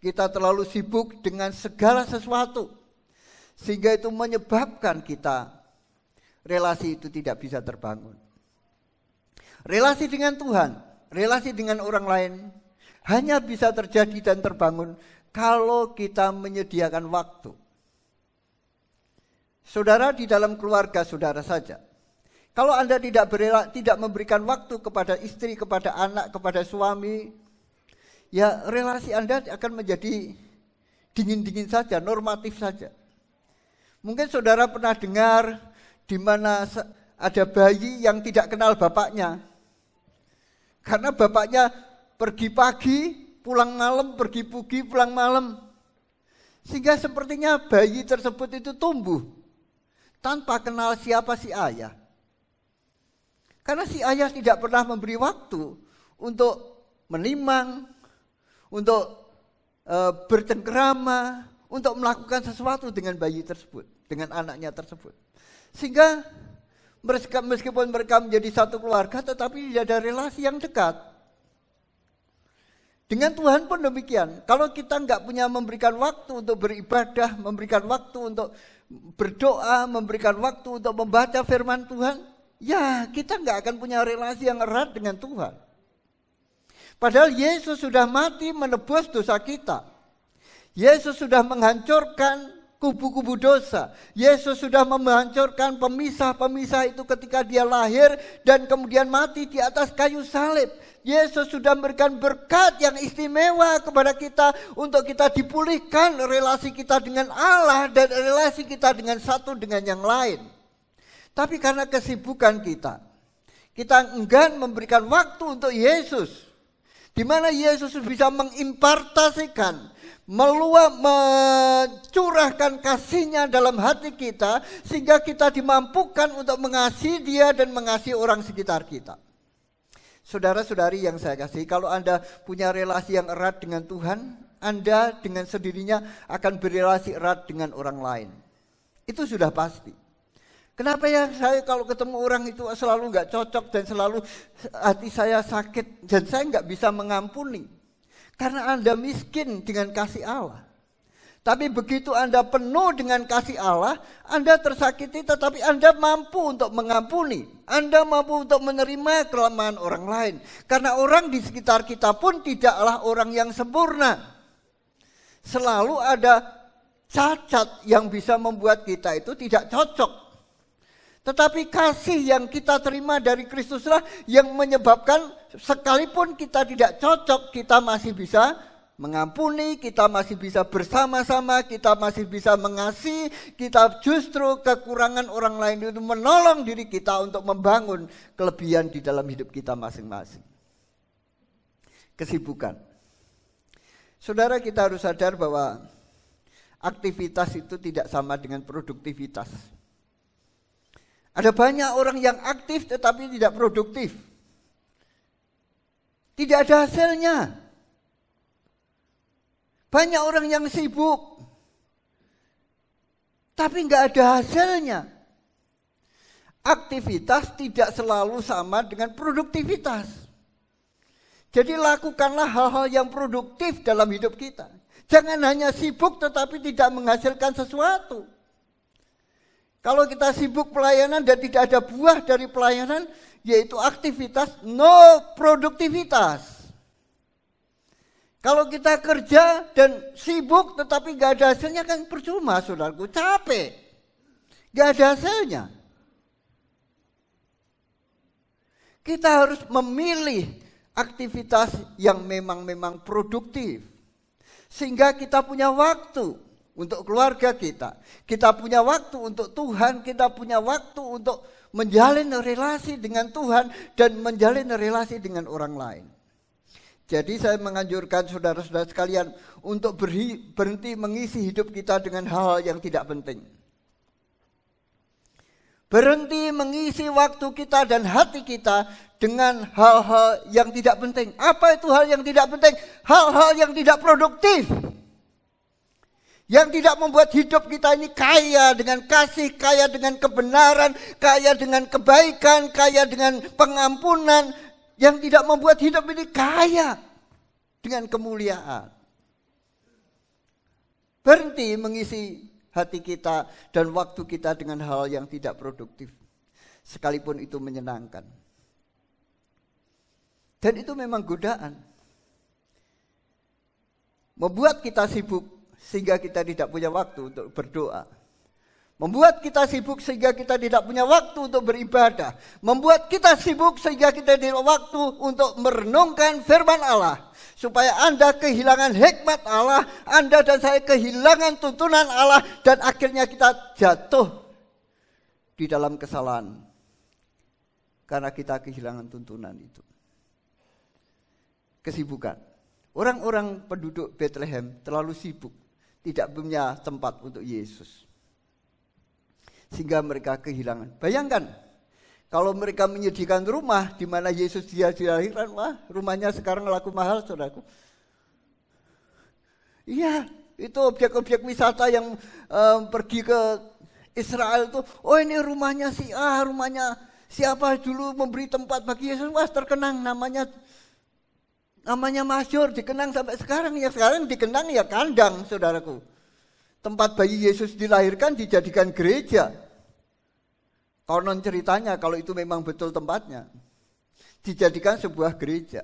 Kita terlalu sibuk dengan segala sesuatu. Sehingga itu menyebabkan kita, relasi itu tidak bisa terbangun. Relasi dengan Tuhan, relasi dengan orang lain, hanya bisa terjadi dan terbangun kalau kita menyediakan waktu. Saudara, di dalam keluarga saudara saja, kalau Anda tidak memberikan waktu kepada istri, kepada anak, kepada suami, ya relasi Anda akan menjadi dingin-dingin saja, normatif saja. Mungkin saudara pernah dengar di mana ada bayi yang tidak kenal bapaknya. Karena bapaknya pergi pagi, pulang malam, pergi pagi, pulang malam. Sehingga sepertinya bayi tersebut itu tumbuh tanpa kenal siapa si ayah. Karena si ayah tidak pernah memberi waktu untuk menimang, untuk bercengkerama, untuk melakukan sesuatu dengan bayi tersebut, dengan anaknya tersebut. Sehingga meskipun mereka menjadi satu keluarga, tetapi tidak ada relasi yang dekat. Dengan Tuhan pun demikian. Kalau kita nggak punya memberikan waktu untuk beribadah, memberikan waktu untuk berdoa, memberikan waktu untuk membaca firman Tuhan, ya kita nggak akan punya relasi yang erat dengan Tuhan. Padahal Yesus sudah mati menebus dosa kita. Yesus sudah menghancurkan kubu-kubu dosa. Yesus sudah menghancurkan pemisah-pemisah itu ketika dia lahir dan kemudian mati di atas kayu salib. Yesus sudah memberikan berkat yang istimewa kepada kita untuk kita dipulihkan relasi kita dengan Allah dan relasi kita dengan satu dengan yang lain. Tapi karena kesibukan kita enggan memberikan waktu untuk Yesus. Di mana Yesus bisa mengimpartasikan, mencurahkan kasih-Nya dalam hati kita sehingga kita dimampukan untuk mengasihi Dia dan mengasihi orang sekitar kita. Saudara-saudari yang saya kasih, kalau Anda punya relasi yang erat dengan Tuhan, Anda dengan sendirinya akan berrelasi erat dengan orang lain. Itu sudah pasti. Kenapa ya saya kalau ketemu orang itu selalu nggak cocok dan selalu hati saya sakit dan saya nggak bisa mengampuni? Karena Anda miskin dengan kasih Allah. Tapi begitu Anda penuh dengan kasih Allah, Anda tersakiti tetapi Anda mampu untuk mengampuni. Anda mampu untuk menerima kelemahan orang lain. Karena orang di sekitar kita pun tidaklah orang yang sempurna. Selalu ada cacat yang bisa membuat kita itu tidak cocok. Tetapi kasih yang kita terima dari Kristuslah yang menyebabkan sekalipun kita tidak cocok, kita masih bisa mengampuni, kita masih bisa bersama-sama, kita masih bisa mengasihi, kita justru kekurangan orang lain itu menolong diri kita untuk membangun kelebihan di dalam hidup kita masing-masing. Kesibukan. Saudara, kita harus sadar bahwa aktivitas itu tidak sama dengan produktivitas. Ada banyak orang yang aktif tetapi tidak produktif. Tidak ada hasilnya. Banyak orang yang sibuk, tapi nggak ada hasilnya. Aktivitas tidak selalu sama dengan produktivitas. Jadi lakukanlah hal-hal yang produktif dalam hidup kita. Jangan hanya sibuk tetapi tidak menghasilkan sesuatu. Kalau kita sibuk pelayanan dan tidak ada buah dari pelayanan, yaitu aktivitas, no produktivitas. Kalau kita kerja dan sibuk tetapi gak ada hasilnya kan percuma, saudaraku, capek. Gak ada hasilnya. Kita harus memilih aktivitas yang memang produktif. Sehingga kita punya waktu untuk keluarga kita. Kita punya waktu untuk Tuhan, kita punya waktu untuk menjalin relasi dengan Tuhan dan menjalin relasi dengan orang lain. Jadi saya menganjurkan saudara-saudara sekalian untuk berhenti mengisi hidup kita dengan hal-hal yang tidak penting. Berhenti mengisi waktu kita dan hati kita dengan hal-hal yang tidak penting. Apa itu hal yang tidak penting? Hal-hal yang tidak produktif. Yang tidak membuat hidup kita ini kaya dengan kasih, kaya dengan kebenaran, kaya dengan kebaikan, kaya dengan pengampunan. Yang tidak membuat hidup ini kaya dengan kemuliaan. Berhenti mengisi hati kita dan waktu kita dengan hal yang tidak produktif. Sekalipun itu menyenangkan. Dan itu memang godaan. Membuat kita sibuk sehingga kita tidak punya waktu untuk berdoa. Membuat kita sibuk sehingga kita tidak punya waktu untuk beribadah. Membuat kita sibuk sehingga kita tidak punya waktu untuk merenungkan firman Allah. Supaya Anda kehilangan hikmat Allah, Anda dan saya kehilangan tuntunan Allah. Dan akhirnya kita jatuh di dalam kesalahan. Karena kita kehilangan tuntunan itu. Kesibukan. Orang-orang penduduk Bethlehem terlalu sibuk. Tidak punya tempat untuk Yesus. Sehingga mereka kehilangan. Bayangkan, kalau mereka menyediakan rumah di mana Yesus dia dilahirkan, wah rumahnya sekarang laku mahal, saudaraku. Iya, itu objek-objek wisata yang pergi ke Israel itu, oh ini rumahnya si A, rumahnya siapa dulu memberi tempat bagi Yesus, wah terkenang namanya masyhur, dikenang sampai sekarang. Ya sekarang dikenang ya kandang, saudaraku. Tempat bayi Yesus dilahirkan dijadikan gereja. Konon ceritanya kalau itu memang betul tempatnya. Dijadikan sebuah gereja.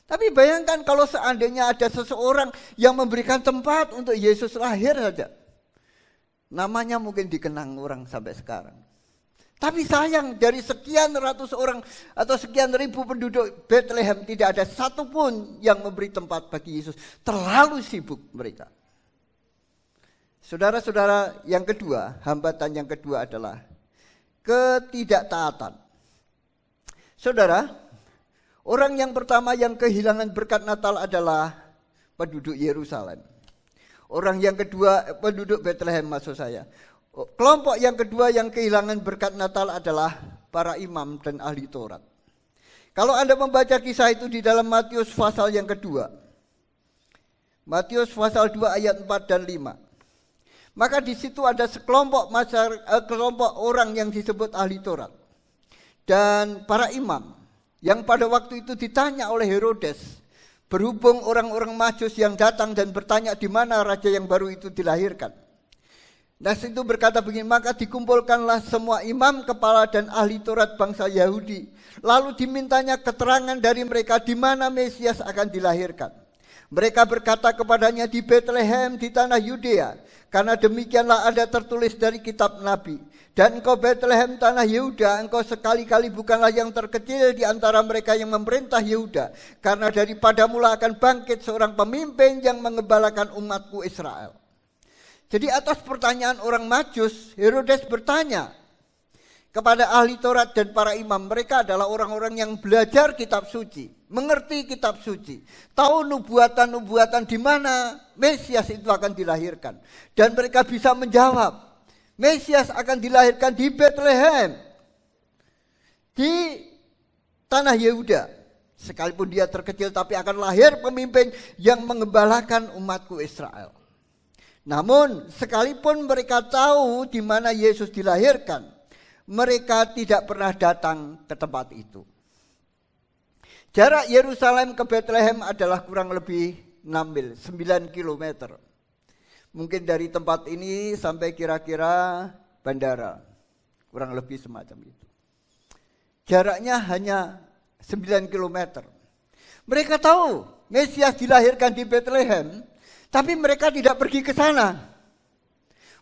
Tapi bayangkan kalau seandainya ada seseorang yang memberikan tempat untuk Yesus lahir saja. Namanya mungkin dikenang orang sampai sekarang. Tapi sayang dari sekian ratus orang atau sekian ribu penduduk Bethlehem tidak ada satupun yang memberi tempat bagi Yesus. Terlalu sibuk mereka. Saudara-saudara, yang kedua, hambatan yang kedua adalah ketidaktaatan. Saudara, orang yang pertama yang kehilangan berkat Natal adalah penduduk Yerusalem. Orang yang kedua, penduduk Bethlehem maksud saya. Kelompok yang kedua yang kehilangan berkat Natal adalah para imam dan ahli Taurat. Kalau Anda membaca kisah itu di dalam Matius pasal yang kedua, Matius pasal 2 ayat 4 dan 5. Maka di situ ada sekelompok kelompok orang yang disebut ahli Taurat dan para imam yang pada waktu itu ditanya oleh Herodes, berhubung orang-orang Majus yang datang dan bertanya di mana raja yang baru itu dilahirkan. Nah, itu berkata begini, maka dikumpulkanlah semua imam, kepala dan ahli Taurat bangsa Yahudi. Lalu dimintanya keterangan dari mereka di mana Mesias akan dilahirkan. Mereka berkata kepadanya, di Bethlehem di tanah Yudea, karena demikianlah ada tertulis dari kitab Nabi. Dan engkau Bethlehem tanah Yehuda, engkau sekali-kali bukanlah yang terkecil di antara mereka yang memerintah Yehuda, karena daripadamulah akan bangkit seorang pemimpin yang mengembalakan umatku Israel. Jadi atas pertanyaan orang Majus, Herodes bertanya kepada ahli Taurat dan para imam. Mereka adalah orang-orang yang belajar kitab suci, mengerti kitab suci, tahu nubuatan-nubuatan di mana Mesias itu akan dilahirkan. Dan mereka bisa menjawab, Mesias akan dilahirkan di Bethlehem, di tanah Yehuda. Sekalipun dia terkecil, tapi akan lahir pemimpin yang mengembalakan umatku Israel. Namun sekalipun mereka tahu di mana Yesus dilahirkan, mereka tidak pernah datang ke tempat itu. Jarak Yerusalem ke Bethlehem adalah kurang lebih 6 mil, 9 km. Mungkin dari tempat ini sampai kira-kira bandara, kurang lebih semacam itu. Jaraknya hanya 9 km. Mereka tahu Mesias dilahirkan di Bethlehem, tapi mereka tidak pergi ke sana.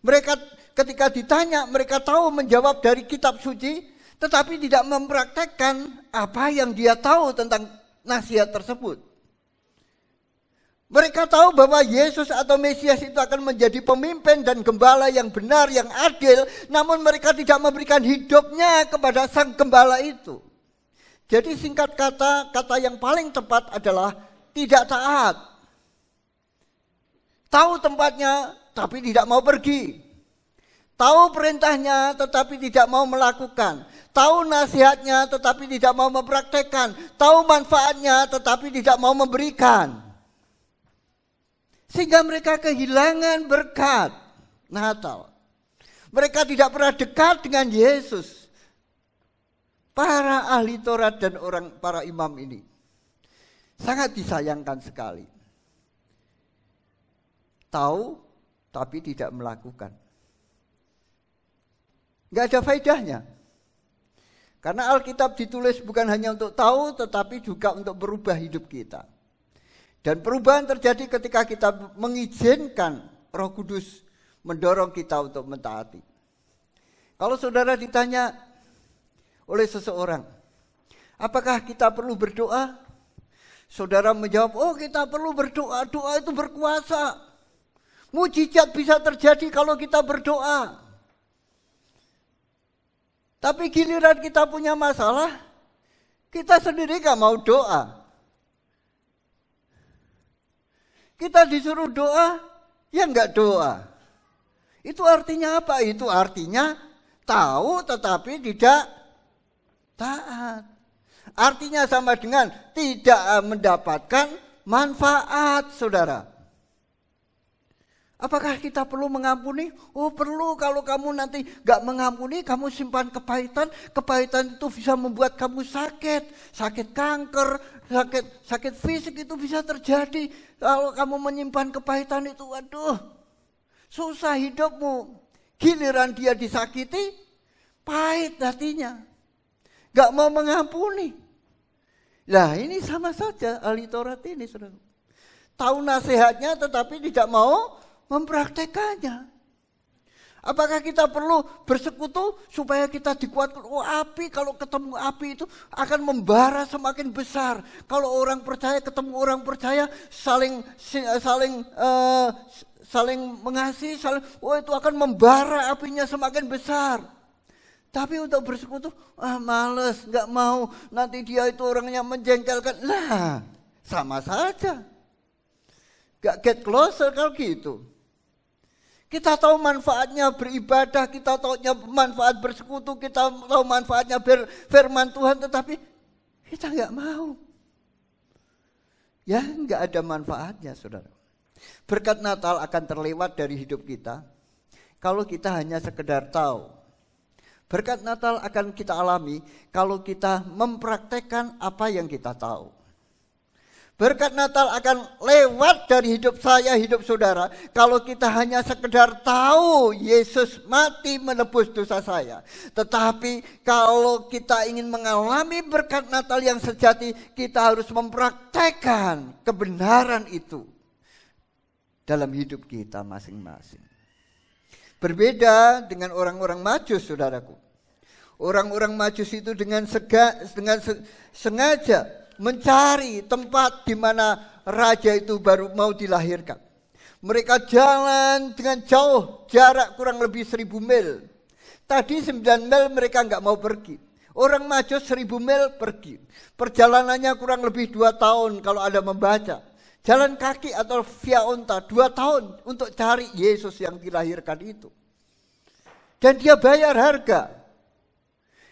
Mereka ketika ditanya, mereka tahu menjawab dari kitab suci, tetapi tidak mempraktekkan apa yang dia tahu tentang nasihat tersebut. Mereka tahu bahwa Yesus atau Mesias itu akan menjadi pemimpin dan gembala yang benar, yang adil, namun mereka tidak memberikan hidupnya kepada sang gembala itu. Jadi singkat kata, kata yang paling tepat adalah tidak taat. Tahu tempatnya, tapi tidak mau pergi. Tahu perintahnya, tetapi tidak mau melakukan. Tahu nasihatnya, tetapi tidak mau mempraktekkan. Tahu manfaatnya, tetapi tidak mau memberikan. Sehingga mereka kehilangan berkat Natal. Mereka tidak pernah dekat dengan Yesus. Para ahli Taurat dan para imam ini sangat disayangkan sekali. Tahu tapi tidak melakukan. Gak ada faedahnya. Karena Alkitab ditulis bukan hanya untuk tahu, tetapi juga untuk berubah hidup kita. Dan perubahan terjadi ketika kita mengizinkan Roh Kudus mendorong kita untuk mentaati. Kalau saudara ditanya oleh seseorang, apakah kita perlu berdoa? Saudara menjawab, oh kita perlu berdoa, doa itu berkuasa. Mujizat bisa terjadi kalau kita berdoa. Tapi giliran kita punya masalah, kita sendiri gak mau doa. Kita disuruh doa, ya gak doa. Itu artinya apa? Itu artinya tahu tetapi tidak taat. Artinya sama dengan tidak mendapatkan manfaat, saudara. Apakah kita perlu mengampuni? Oh perlu, kalau kamu nanti gak mengampuni, kamu simpan kepahitan. Kepahitan itu bisa membuat kamu sakit. Sakit kanker, sakit fisik itu bisa terjadi. Kalau kamu menyimpan kepahitan itu, waduh, susah hidupmu. Giliran dia disakiti, pahit hatinya. Gak mau mengampuni. Lah ini sama saja ahli Taurat ini, saudara. Tahu nasihatnya tetapi tidak mau mempraktekannya. Apakah kita perlu bersekutu supaya kita dikuatkan? Oh api, kalau ketemu api itu akan membara semakin besar. Kalau orang percaya ketemu orang percaya saling mengasihi, oh itu akan membara apinya semakin besar. Tapi untuk bersekutu, males, gak mau, nanti dia itu orangnya menjengkelkan. Lah sama saja. Gak get closer kalau gitu. Kita tahu manfaatnya beribadah, kita tahu manfaat bersekutu, kita tahu manfaatnya berfirman Tuhan, tetapi Kita nggak mau. Ya nggak ada manfaatnya saudara. Berkat Natal akan terlewat dari hidup kita kalau kita hanya sekedar tahu. Berkat Natal akan kita alami kalau kita mempraktekkan apa yang kita tahu. Berkat Natal akan lewat dari hidup saya, hidup saudara, kalau kita hanya sekedar tahu Yesus mati menebus dosa saya. Tetapi kalau kita ingin mengalami berkat Natal yang sejati, kita harus mempraktekkan kebenaran itu dalam hidup kita masing-masing. Berbeda dengan orang-orang Majus, saudaraku. Orang-orang Majus itu dengan sengaja mencari tempat di mana raja itu baru mau dilahirkan. Mereka jalan dengan jauh, jarak kurang lebih 1000 mil. Tadi 9 mil mereka nggak mau pergi. Orang Majus 1000 mil pergi. Perjalanannya kurang lebih 2 tahun kalau Anda membaca. Jalan kaki atau via onta 2 tahun untuk cari Yesus yang dilahirkan itu. Dan dia bayar harga.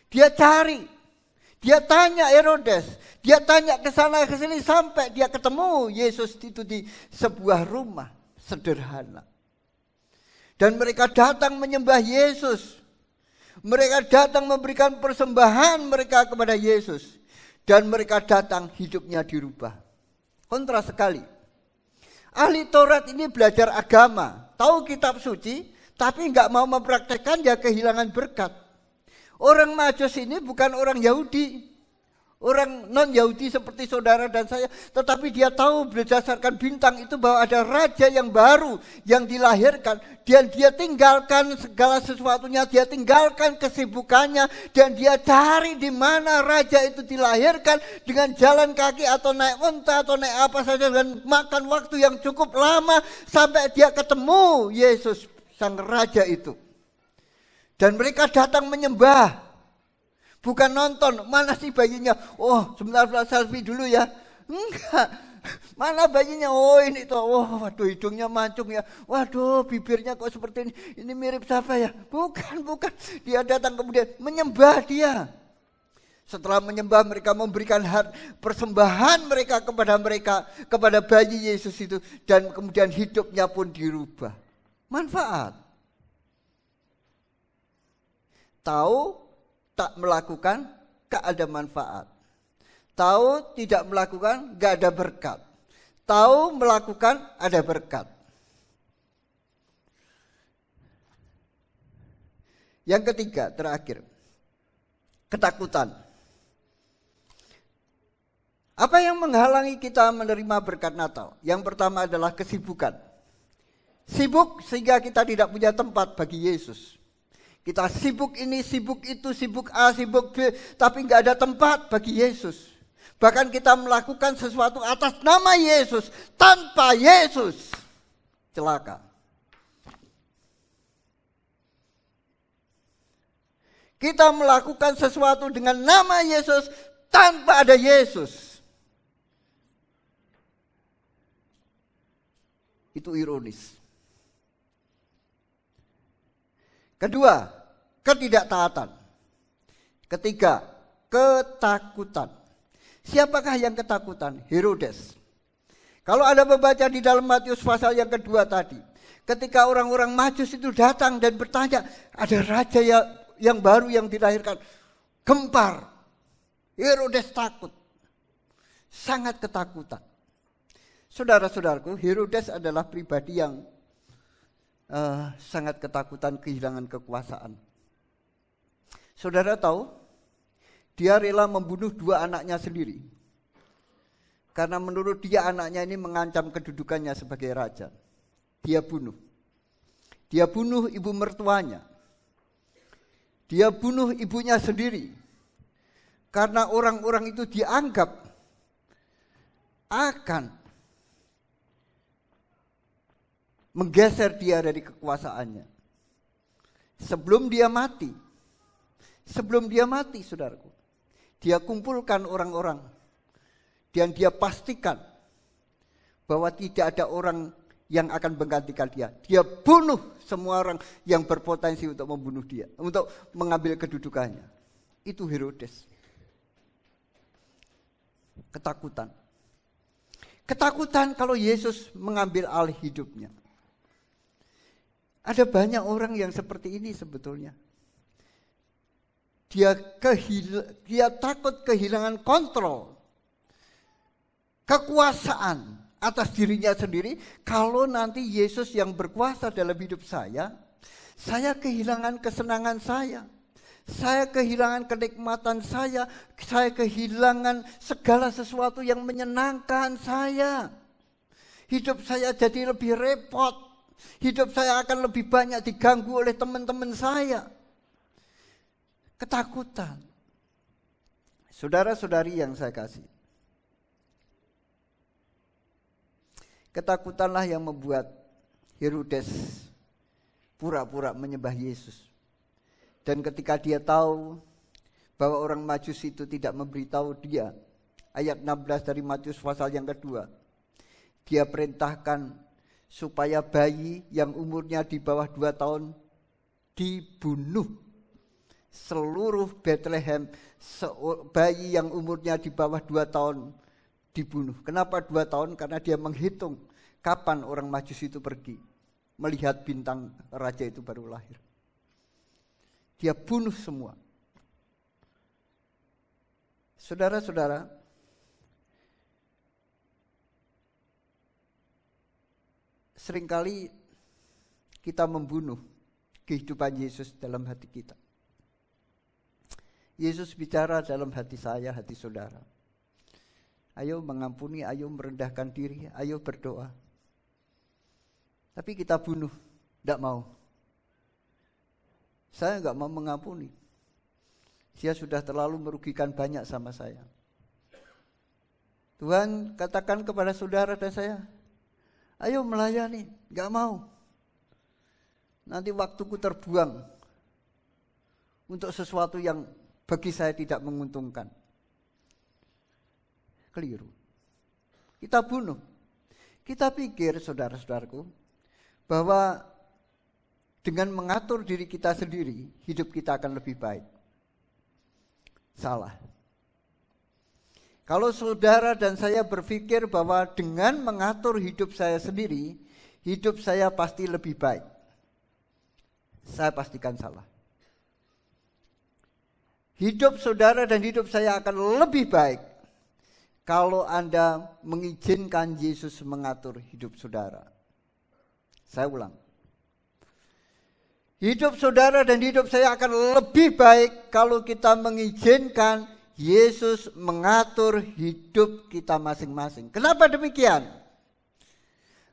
Dia cari. Dia tanya Herodes, dia tanya ke sana ke sini sampai dia ketemu Yesus itu di sebuah rumah sederhana. Dan mereka datang menyembah Yesus. Mereka datang memberikan persembahan mereka kepada Yesus. Dan mereka datang hidupnya dirubah. Kontra sekali. Ahli Taurat ini belajar agama, tahu kitab suci, tapi nggak mau mempraktekkan, ya kehilangan berkat. Orang Majus ini bukan orang Yahudi, orang non-Yahudi seperti saudara dan saya, tetapi dia tahu berdasarkan bintang itu bahwa ada raja yang baru yang dilahirkan, dan dia tinggalkan segala sesuatunya, dia tinggalkan kesibukannya, dan dia cari di mana raja itu dilahirkan dengan jalan kaki atau naik unta atau naik apa saja, dan makan waktu yang cukup lama sampai dia ketemu Yesus sang raja itu. Dan mereka datang menyembah. Bukan nonton, mana sih bayinya? Oh, sebentar selfie dulu ya. Enggak. Mana bayinya? Oh, ini tuh. Oh, waduh hidungnya mancung ya. Waduh, bibirnya kok seperti ini. Ini mirip siapa ya? Bukan. Dia datang kemudian menyembah dia. Setelah menyembah, mereka memberikan persembahan mereka kepada bayi Yesus itu, dan kemudian hidupnya pun dirubah. Manfaat. Tahu, tak melakukan, gak ada manfaat. Tahu, tidak melakukan, gak ada berkat. Tahu, melakukan, ada berkat. Yang ketiga, terakhir. Ketakutan. Apa yang menghalangi kita menerima berkat Natal? Yang pertama adalah kesibukan. Sibuk sehingga kita tidak punya tempat bagi Yesus. Kita sibuk ini, sibuk itu, sibuk A, sibuk B, tapi nggak ada tempat bagi Yesus. Bahkan kita melakukan sesuatu atas nama Yesus, tanpa Yesus, celaka. Kita melakukan sesuatu dengan nama Yesus, tanpa ada Yesus. Itu ironis. Kedua, ketidaktaatan. Ketiga, ketakutan. Siapakah yang ketakutan? Herodes. Kalau Anda membaca di dalam Matius pasal yang kedua tadi, ketika orang-orang Majus itu datang dan bertanya, ada raja yang baru yang dilahirkan, gempar. Herodes takut. Sangat ketakutan. Saudara-saudaraku, Herodes adalah pribadi yang sangat ketakutan kehilangan kekuasaan. Saudara tahu, dia rela membunuh 2 anaknya sendiri. Karena menurut dia anaknya ini mengancam kedudukannya sebagai raja. Dia bunuh. Dia bunuh ibu mertuanya. Dia bunuh ibunya sendiri. Karena orang-orang itu dianggap akan menggeser dia dari kekuasaannya. Sebelum dia mati, saudaraku, dia kumpulkan orang-orang dan dia pastikan bahwa tidak ada orang yang akan menggantikan dia. Dia bunuh semua orang yang berpotensi untuk membunuh dia, untuk mengambil kedudukannya. Itu Herodes. Ketakutan. Ketakutan kalau Yesus mengambil alih hidupnya. Ada banyak orang yang seperti ini sebetulnya. Dia takut kehilangan kontrol, kekuasaan atas dirinya sendiri. Kalau nanti Yesus yang berkuasa dalam hidup saya kehilangan kesenangan saya kehilangan kenikmatan saya kehilangan segala sesuatu yang menyenangkan saya. Hidup saya jadi lebih repot. Hidup saya akan lebih banyak diganggu oleh teman-teman saya. Ketakutan. Saudara-saudari yang saya kasih. Ketakutanlah yang membuat Herodes pura-pura menyembah Yesus. Dan ketika dia tahu bahwa orang Majusi itu tidak memberitahu dia, ayat 16 dari Matius pasal yang kedua, dia perintahkan supaya bayi yang umurnya di bawah 2 tahun dibunuh. Seluruh Bethlehem, bayi yang umurnya di bawah 2 tahun dibunuh. Kenapa 2 tahun? Karena dia menghitung kapan orang Majusi itu pergi. Melihat bintang raja itu baru lahir. Dia bunuh semua. Saudara-saudara, seringkali kita membunuh kehidupan Yesus dalam hati kita. Yesus bicara dalam hati saya, hati saudara. Ayo mengampuni, ayo merendahkan diri, ayo berdoa. Tapi kita bunuh, tidak mau. Saya enggak mau mengampuni. Dia sudah terlalu merugikan banyak sama saya. Tuhan katakan kepada saudara dan saya, ayo melayani, enggak mau. Nanti waktuku terbuang untuk sesuatu yang bagi saya tidak menguntungkan. Keliru. Kita bunuh. Kita pikir, saudara-saudaraku, bahwa dengan mengatur diri kita sendiri, hidup kita akan lebih baik. Salah. Kalau saudara dan saya berpikir bahwa dengan mengatur hidup saya sendiri, hidup saya pasti lebih baik, saya pastikan salah. Hidup saudara dan hidup saya akan lebih baik kalau Anda mengizinkan Yesus mengatur hidup saudara. Saya ulang. Hidup saudara dan hidup saya akan lebih baik kalau kita mengizinkan Yesus mengatur hidup kita masing-masing. Kenapa demikian?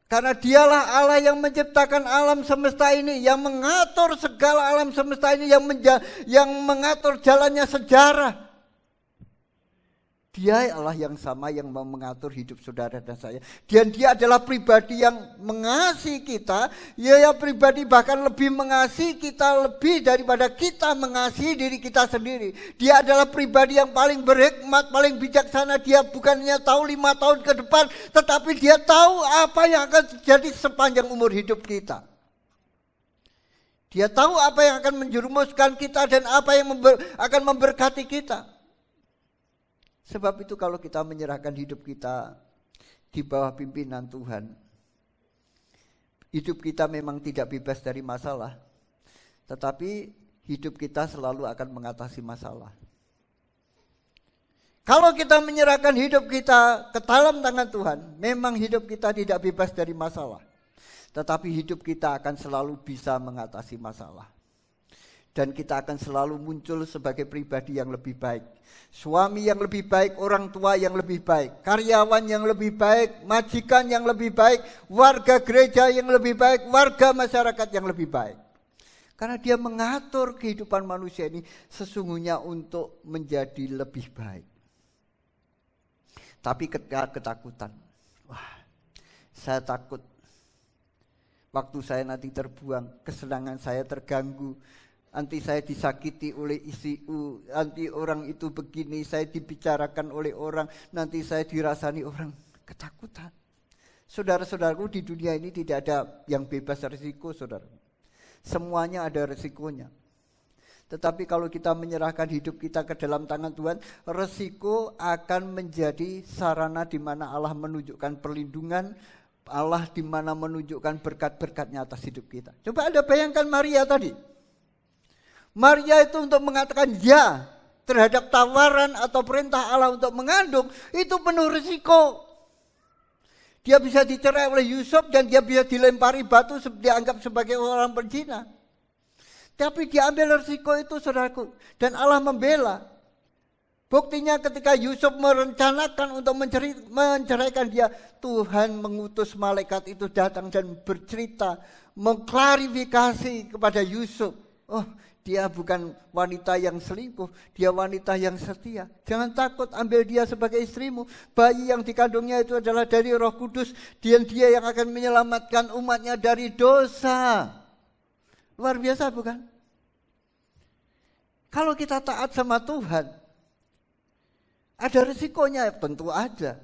Karena dialah Allah yang menciptakan alam semesta ini, yang mengatur segala alam semesta ini, yang mengatur jalannya sejarah. Dia Allah yang sama yang mau mengatur hidup saudara dan saya. Dan dia adalah pribadi yang mengasihi kita. Dia pribadi bahkan lebih mengasihi kita lebih daripada kita mengasihi diri kita sendiri. Dia adalah pribadi yang paling berhikmat, paling bijaksana. Dia bukannya tahu 5 tahun ke depan, tetapi dia tahu apa yang akan terjadi sepanjang umur hidup kita. Dia tahu apa yang akan menjerumuskan kita dan apa yang akan memberkati kita. Sebab itu kalau kita menyerahkan hidup kita di bawah pimpinan Tuhan, hidup kita memang tidak bebas dari masalah, tetapi hidup kita selalu akan mengatasi masalah. Kalau kita menyerahkan hidup kita ke dalam tangan Tuhan, memang hidup kita tidak bebas dari masalah, tetapi hidup kita akan selalu bisa mengatasi masalah. Dan kita akan selalu muncul sebagai pribadi yang lebih baik. Suami yang lebih baik, orang tua yang lebih baik, karyawan yang lebih baik, majikan yang lebih baik, warga gereja yang lebih baik, warga masyarakat yang lebih baik. Karena dia mengatur kehidupan manusia ini sesungguhnya untuk menjadi lebih baik. Tapi ketakutan. Wah, saya takut waktu saya nanti terbuang, kesenangan saya terganggu. Nanti saya disakiti oleh ICU, nanti orang itu begini, saya dibicarakan oleh orang, nanti saya dirasani orang. Ketakutan. Saudara-saudaraku, di dunia ini tidak ada yang bebas risiko, saudara. Semuanya ada risikonya. Tetapi kalau kita menyerahkan hidup kita ke dalam tangan Tuhan, resiko akan menjadi sarana di mana Allah menunjukkan perlindungan, Allah di mana menunjukkan berkat-berkat-Nya atas hidup kita. Coba Anda bayangkan Maria tadi. Maria itu untuk mengatakan ya terhadap tawaran atau perintah Allah untuk mengandung, itu penuh risiko. Dia bisa dicerai oleh Yusuf dan dia bisa dilempari batu, dianggap sebagai orang berzina. Tapi dia ambil risiko itu, saudaraku. Dan Allah membela. Buktinya ketika Yusuf merencanakan untuk menceraikan dia, Tuhan mengutus malaikat itu datang dan bercerita, mengklarifikasi kepada Yusuf. Oh, dia bukan wanita yang selingkuh, dia wanita yang setia. Jangan takut, ambil dia sebagai istrimu. Bayi yang dikandungnya itu adalah dari Roh Kudus, dan dia yang akan menyelamatkan umatnya dari dosa. Luar biasa bukan? Kalau kita taat sama Tuhan, ada risikonya, tentu ada.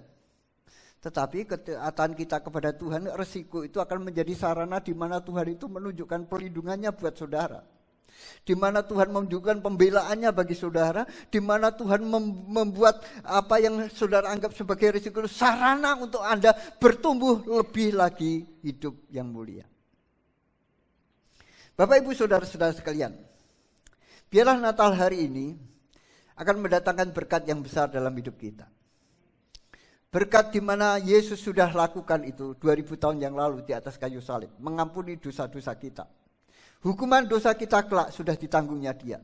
Tetapi ketaatan kita kepada Tuhan, risiko itu akan menjadi sarana di mana Tuhan itu menunjukkan perlindungannya buat saudara. Di mana Tuhan menunjukkan pembelaannya bagi saudara, di mana Tuhan membuat apa yang saudara anggap sebagai risiko sarana untuk Anda bertumbuh lebih lagi hidup yang mulia. Bapak Ibu Saudara-saudara sekalian, biarlah Natal hari ini akan mendatangkan berkat yang besar dalam hidup kita. Berkat di mana Yesus sudah lakukan itu 2000 tahun yang lalu di atas kayu salib, mengampuni dosa-dosa kita. Hukuman dosa kita kelak sudah ditanggungnya Dia.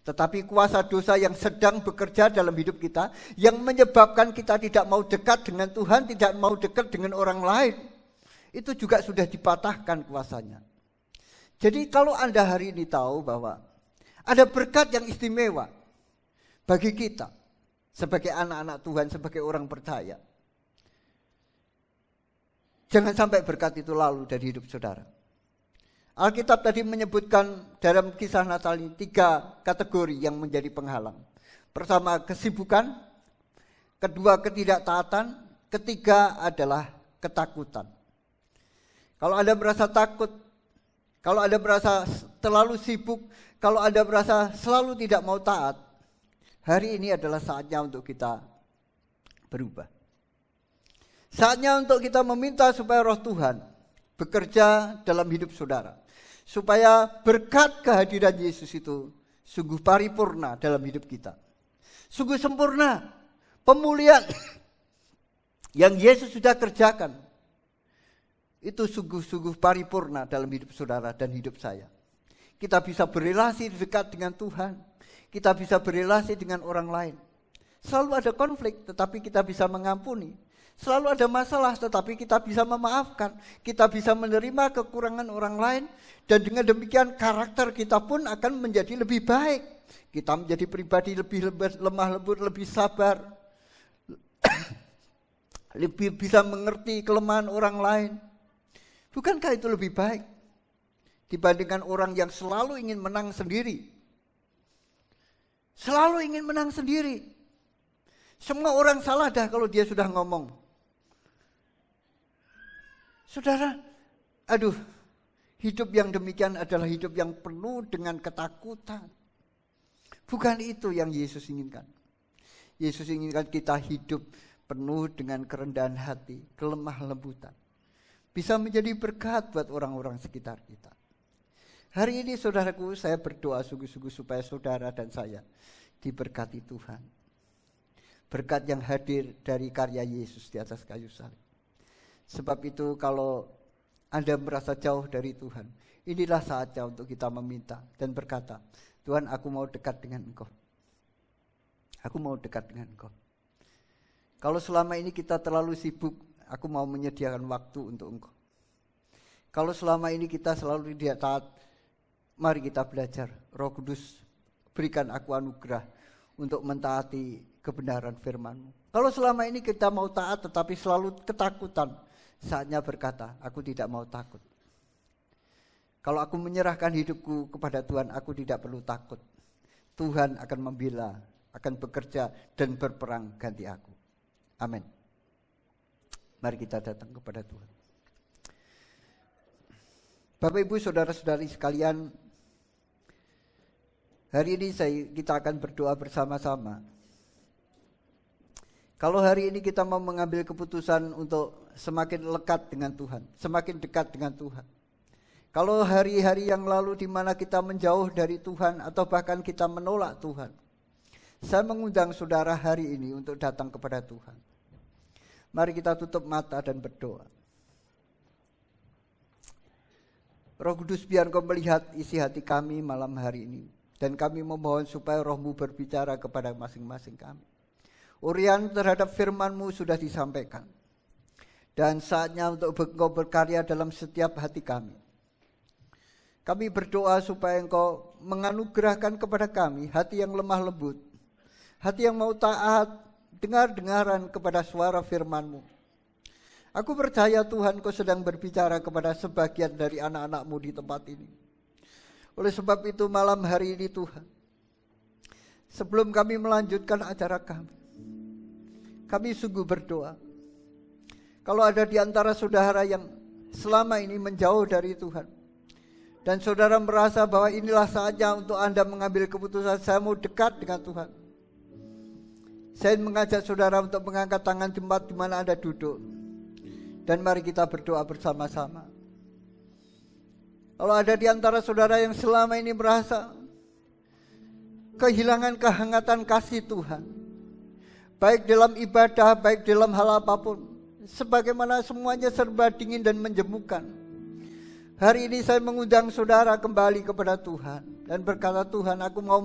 Tetapi kuasa dosa yang sedang bekerja dalam hidup kita, yang menyebabkan kita tidak mau dekat dengan Tuhan, tidak mau dekat dengan orang lain, itu juga sudah dipatahkan kuasanya. Jadi kalau Anda hari ini tahu bahwa ada berkat yang istimewa bagi kita sebagai anak-anak Tuhan, sebagai orang percaya, jangan sampai berkat itu lalu dari hidup saudara. Alkitab tadi menyebutkan dalam kisah Natal ini 3 kategori yang menjadi penghalang. Pertama, kesibukan. Kedua, ketidaktaatan. Ketiga adalah ketakutan. Kalau Anda merasa takut, kalau Anda merasa terlalu sibuk, kalau Anda merasa selalu tidak mau taat, hari ini adalah saatnya untuk kita berubah. Saatnya untuk kita meminta supaya Roh Tuhan bekerja dalam hidup saudara. Supaya berkat kehadiran Yesus itu sungguh paripurna dalam hidup kita. Sungguh sempurna. Pemulihan yang Yesus sudah kerjakan, itu sungguh-sungguh paripurna dalam hidup saudara dan hidup saya. Kita bisa berelasi dekat dengan Tuhan. Kita bisa berelasi dengan orang lain. Selalu ada konflik, tetapi kita bisa mengampuni. Selalu ada masalah, tetapi kita bisa memaafkan. Kita bisa menerima kekurangan orang lain. Dan dengan demikian karakter kita pun akan menjadi lebih baik. Kita menjadi pribadi lebih lemah lembut, lebih sabar. Lebih bisa mengerti kelemahan orang lain. Bukankah itu lebih baik dibandingkan orang yang selalu ingin menang sendiri? Selalu ingin menang sendiri. Semua orang salah dah kalau dia sudah ngomong. Saudara, hidup yang demikian adalah hidup yang penuh dengan ketakutan. Bukan itu yang Yesus inginkan. Yesus inginkan kita hidup penuh dengan kerendahan hati, kelemah lembutan. Bisa menjadi berkat buat orang-orang sekitar kita. Hari ini saudaraku, saya berdoa sungguh-sungguh supaya saudara dan saya diberkati Tuhan. Berkat yang hadir dari karya Yesus di atas kayu salib. Sebab itu kalau Anda merasa jauh dari Tuhan, inilah saatnya untuk kita meminta dan berkata, Tuhan, aku mau dekat dengan Engkau. Aku mau dekat dengan Engkau. Kalau selama ini kita terlalu sibuk, aku mau menyediakan waktu untuk Engkau. Kalau selama ini kita selalu tidak taat, mari kita belajar. Roh Kudus, berikan aku anugerah untuk mentaati kebenaran firman-Mu. Kalau selama ini kita mau taat tetapi selalu ketakutan, saatnya berkata, aku tidak mau takut. Kalau aku menyerahkan hidupku kepada Tuhan, aku tidak perlu takut. Tuhan akan membela, akan bekerja dan berperang ganti aku. Amin. Mari kita datang kepada Tuhan. Bapak Ibu Saudara-saudari sekalian, Hari ini kita akan berdoa bersama-sama. Kalau hari ini kita mau mengambil keputusan untuk semakin lekat dengan Tuhan, semakin dekat dengan Tuhan. Kalau hari-hari yang lalu di mana kita menjauh dari Tuhan atau bahkan kita menolak Tuhan, saya mengundang saudara hari ini untuk datang kepada Tuhan. Mari kita tutup mata dan berdoa. Roh Kudus, biar Kau melihat isi hati kami malam hari ini. Dan kami memohon supaya Roh-Mu berbicara kepada masing-masing kami. Urian terhadap firman-Mu sudah disampaikan. Dan saatnya untuk Engkau berkarya dalam setiap hati kami. Kami berdoa supaya Engkau menganugerahkan kepada kami hati yang lemah lembut. Hati yang mau taat, dengar-dengaran kepada suara firman-Mu. Aku percaya Tuhan Kau sedang berbicara kepada sebagian dari anak-anak-Mu di tempat ini. Oleh sebab itu malam hari ini Tuhan, sebelum kami melanjutkan acara kami sungguh berdoa. Kalau ada di antara saudara yang selama ini menjauh dari Tuhan, dan saudara merasa bahwa inilah saatnya untuk Anda mengambil keputusan, saya mau dekat dengan Tuhan. Saya mengajak saudara untuk mengangkat tangan tempat di mana Anda duduk. Dan mari kita berdoa bersama-sama. Kalau ada di antara saudara yang selama ini merasa kehilangan kehangatan kasih Tuhan, baik dalam ibadah, baik dalam hal apapun, sebagaimana semuanya serba dingin dan menjemukan, hari ini saya mengundang saudara kembali kepada Tuhan dan berkata, Tuhan, aku mau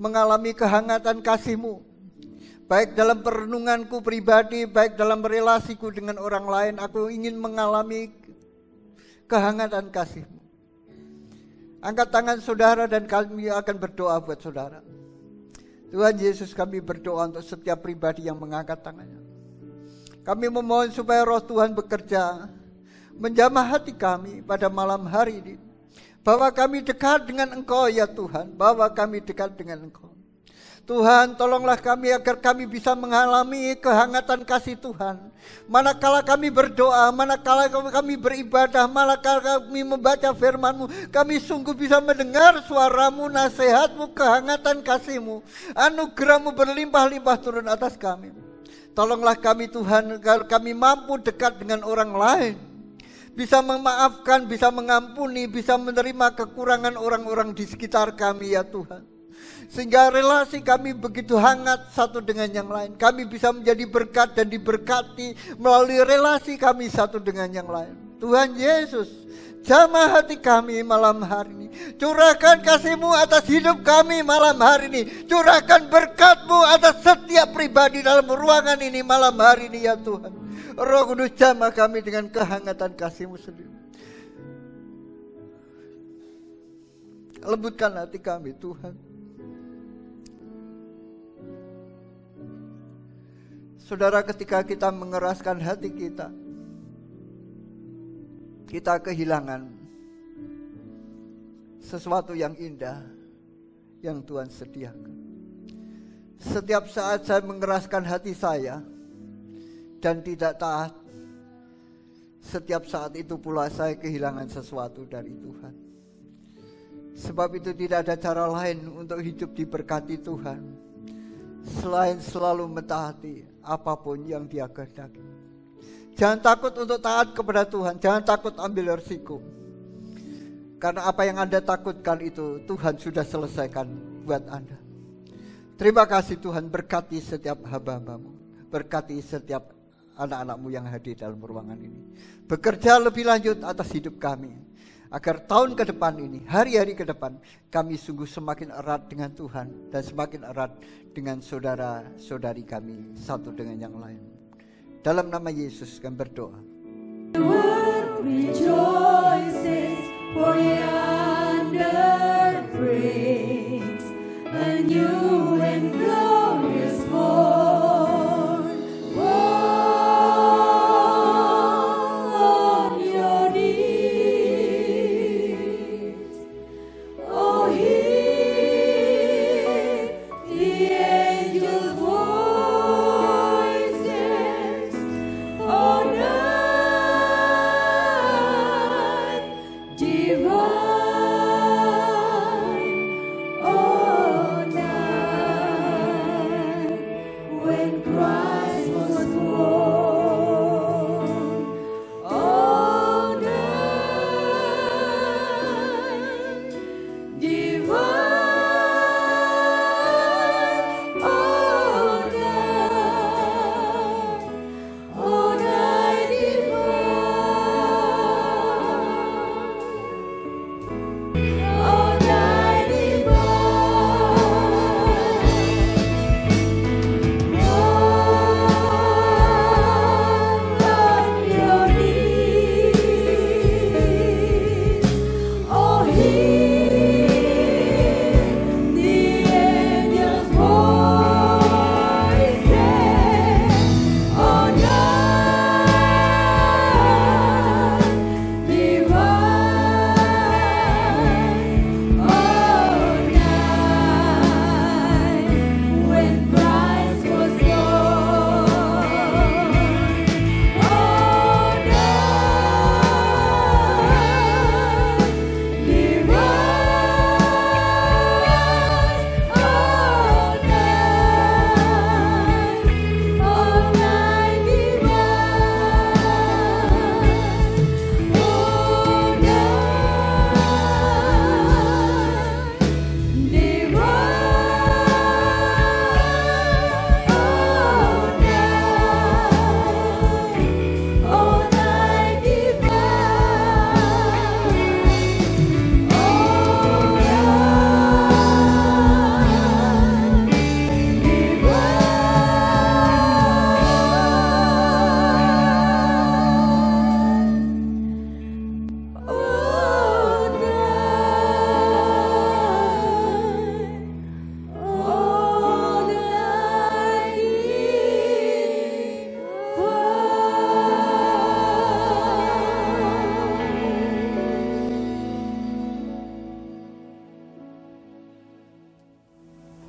mengalami kehangatan kasih-Mu, baik dalam perenunganku pribadi, baik dalam relasiku dengan orang lain. Aku ingin mengalami kehangatan kasih-Mu. Angkat tangan saudara dan kami akan berdoa buat saudara. Tuhan Yesus, kami berdoa untuk setiap pribadi yang mengangkat tangannya. Kami memohon supaya Roh Tuhan bekerja, menjamah hati kami pada malam hari ini. Bahwa kami dekat dengan Engkau ya Tuhan, bahwa kami dekat dengan Engkau. Tuhan, tolonglah kami agar kami bisa mengalami kehangatan kasih Tuhan. Manakala kami berdoa, manakala kami beribadah, manakala kami membaca firman-Mu, kami sungguh bisa mendengar suara-Mu, nasihat-Mu, kehangatan kasih-Mu. Anugerah-Mu berlimpah-limpah turun atas kami. Tolonglah kami Tuhan, agar kami mampu dekat dengan orang lain. Bisa memaafkan, bisa mengampuni, bisa menerima kekurangan orang-orang di sekitar kami ya Tuhan. Sehingga relasi kami begitu hangat satu dengan yang lain. Kami bisa menjadi berkat dan diberkati melalui relasi kami satu dengan yang lain. Tuhan Yesus, jamah hati kami malam hari ini. Curahkan kasih-Mu atas hidup kami malam hari ini. Curahkan berkat-Mu atas setiap pribadi dalam ruangan ini malam hari ini ya Tuhan. Roh Kudus, jamah kami dengan kehangatan kasih-Mu sendiri. Lembutkan hati kami Tuhan. Saudara, ketika kita mengeraskan hati kita kehilangan sesuatu yang indah yang Tuhan sediakan. Setiap saat saya mengeraskan hati saya dan tidak taat, setiap saat itu pula saya kehilangan sesuatu dari Tuhan. Sebab itu tidak ada cara lain untuk hidup diberkati Tuhan selain selalu mentaati apapun yang Dia kehendaki. Jangan takut untuk taat kepada Tuhan, jangan takut ambil risiko. Karena apa yang Anda takutkan itu Tuhan sudah selesaikan buat Anda. Terima kasih Tuhan, berkati setiap hamba-Mu, berkati setiap anak-anak-Mu yang hadir dalam ruangan ini. Bekerja lebih lanjut atas hidup kami, agar tahun ke depan ini, hari-hari ke depan, kami sungguh semakin erat dengan Tuhan dan semakin erat dengan saudara-saudari kami satu dengan yang lain. Dalam nama Yesus kami berdoa. The world rejoices, for yonder breaks a new and glorious morn. On your knees, oh, hear the angels' voices on earth divine. Christ was born. All night, divine, all night divine, all night when Christ was born. All night divine, all night divine, all night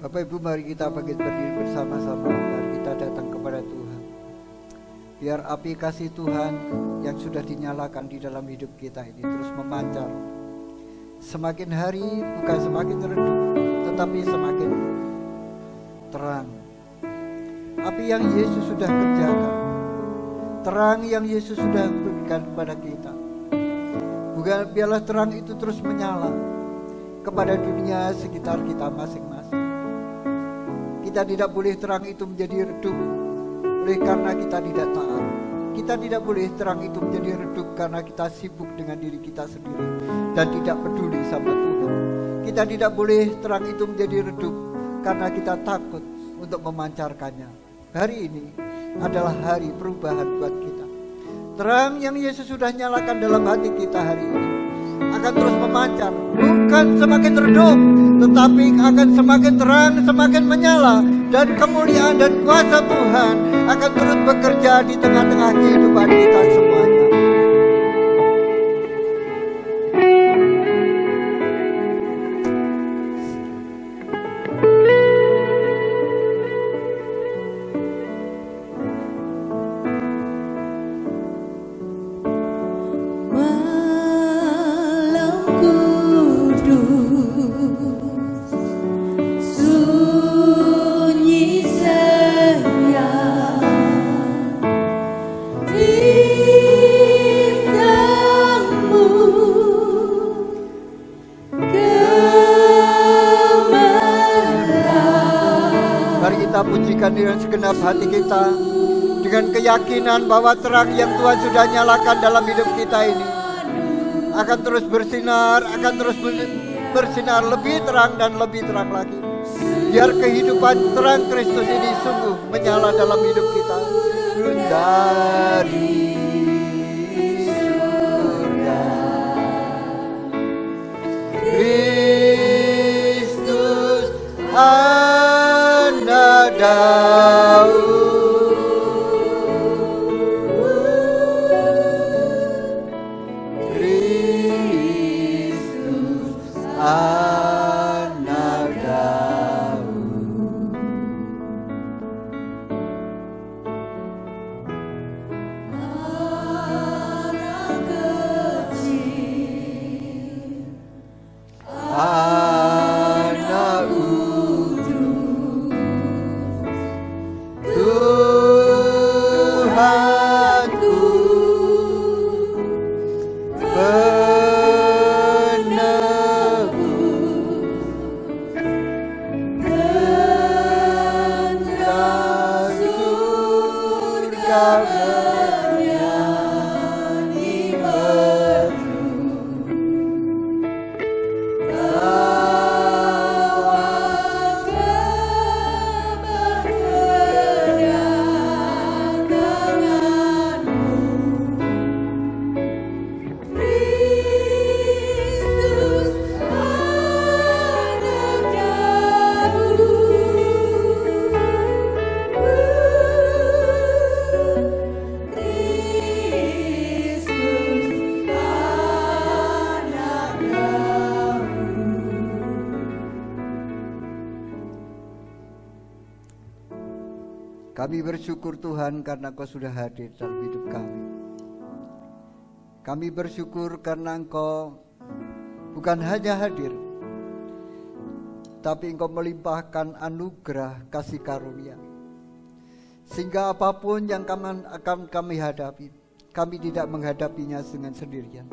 Bapak Ibu, mari kita bangkit berdiri bersama-sama. Mari kita datang kepada Tuhan. Biar api kasih Tuhan yang sudah dinyalakan di dalam hidup kita ini terus memancar. Semakin hari bukan semakin redup, tetapi semakin terang. Api yang Yesus sudah kerjakan, terang yang Yesus sudah berikan kepada kita. Bukan biarlah terang itu terus menyala kepada dunia sekitar kita masing-masing. Kita tidak boleh terang itu menjadi redup oleh karena kita tidak taat. Kita tidak boleh terang itu menjadi redup karena kita sibuk dengan diri kita sendiri dan tidak peduli sama Tuhan. Kita tidak boleh terang itu menjadi redup karena kita takut untuk memancarkannya. Hari ini adalah hari perubahan buat kita. Terang yang Yesus sudah nyalakan dalam hati kita hari ini akan terus memancar, bukan semakin redup, tetapi akan semakin terang, semakin menyala, dan kemuliaan dan kuasa Tuhan akan terus bekerja di tengah-tengah kehidupan kita semuanya. Pujikan dengan segenap hati kita, dengan keyakinan bahwa terang yang Tuhan sudah nyalakan dalam hidup kita ini akan terus bersinar, akan terus bersinar lebih terang dan lebih terang lagi. Biar kehidupan terang Kristus ini sungguh menyala dalam hidup kita. Dari surga Kristus Anak Daud, Kristus Anak Daud, anak kecil, anak Tuhanku, penebus tentang surga bernyanyi merdu, bawa kedatanganmu, Kristus anak Daud, Kristus anak Daud. Kami bersyukur Tuhan karena Engkau sudah hadir dalam hidup kami. Kami bersyukur karena Engkau bukan hanya hadir, tapi Engkau melimpahkan anugerah kasih karunia. Sehingga apapun yang akan kami hadapi, kami tidak menghadapinya dengan sendirian.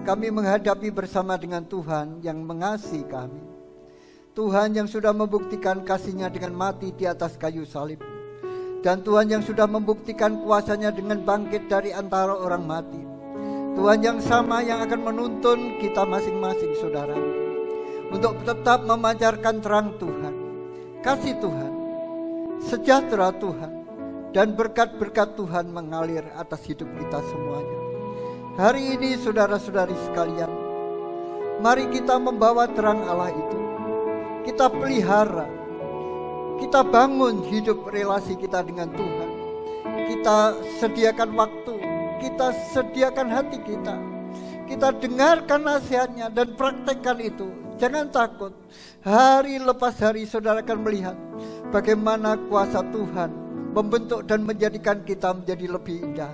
Kami menghadapi bersama dengan Tuhan yang mengasihi kami. Tuhan yang sudah membuktikan kasih-Nya dengan mati di atas kayu salib. Dan Tuhan yang sudah membuktikan kuasa-Nya dengan bangkit dari antara orang mati. Tuhan yang sama yang akan menuntun kita masing-masing saudara, untuk tetap memancarkan terang Tuhan, kasih Tuhan, sejahtera Tuhan, dan berkat-berkat Tuhan mengalir atas hidup kita semuanya. Hari ini saudara-saudari sekalian, mari kita membawa terang Allah itu. Kita pelihara, kita bangun hidup relasi kita dengan Tuhan. Kita sediakan waktu, kita sediakan hati kita. Kita dengarkan nasihat-Nya dan praktekkan itu. Jangan takut, hari lepas hari saudara akan melihat bagaimana kuasa Tuhan membentuk dan menjadikan kita menjadi lebih indah,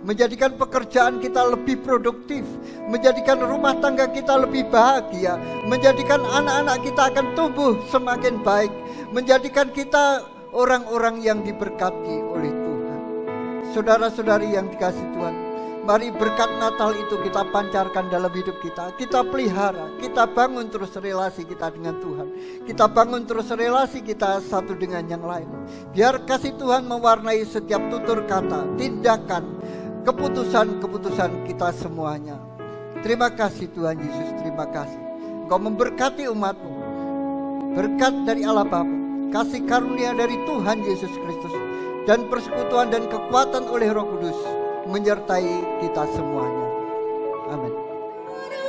menjadikan pekerjaan kita lebih produktif, menjadikan rumah tangga kita lebih bahagia, menjadikan anak-anak kita akan tumbuh semakin baik, menjadikan kita orang-orang yang diberkati oleh Tuhan. Saudara-saudari yang dikasihi Tuhan, mari berkat Natal itu kita pancarkan dalam hidup kita. Kita pelihara, kita bangun terus relasi kita dengan Tuhan. Kita bangun terus relasi kita satu dengan yang lain. Biar kasih Tuhan mewarnai setiap tutur kata, tindakan, keputusan-keputusan kita semuanya. Terima kasih Tuhan Yesus, terima kasih. Engkau memberkati umat-Mu. Berkat dari Allah Bapa, kasih karunia dari Tuhan Yesus Kristus, dan persekutuan dan kekuatan oleh Roh Kudus menyertai kita semuanya. Amin.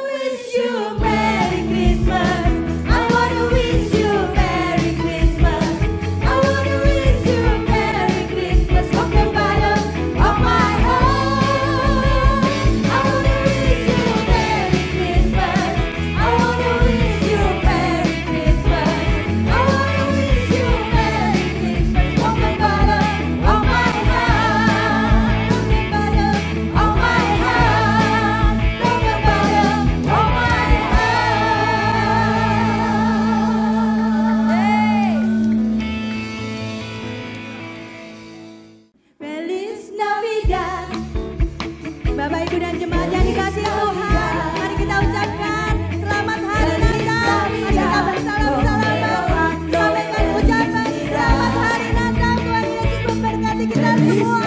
Wish you Merry Christmas. I wanna wish you Merry Christmas. I wanna wish you Merry Christmas from the bottom of my heart. I wanna wish you Merry Christmas. I wanna wish you Merry Christmas. I wanna wish you Merry Christmas from the bottom of my heart. From the bottom of my heart. From the bottom of my Feliz Navidad. Bapak Ibu dan jemaat yang dikasihi Tuhan, mari kita ucapkan selamat hari Natal. Mari kita bersalam-salaman, sampaikan ucapan selamat hari Natal. Tuhan Yesus memberkati kita semua.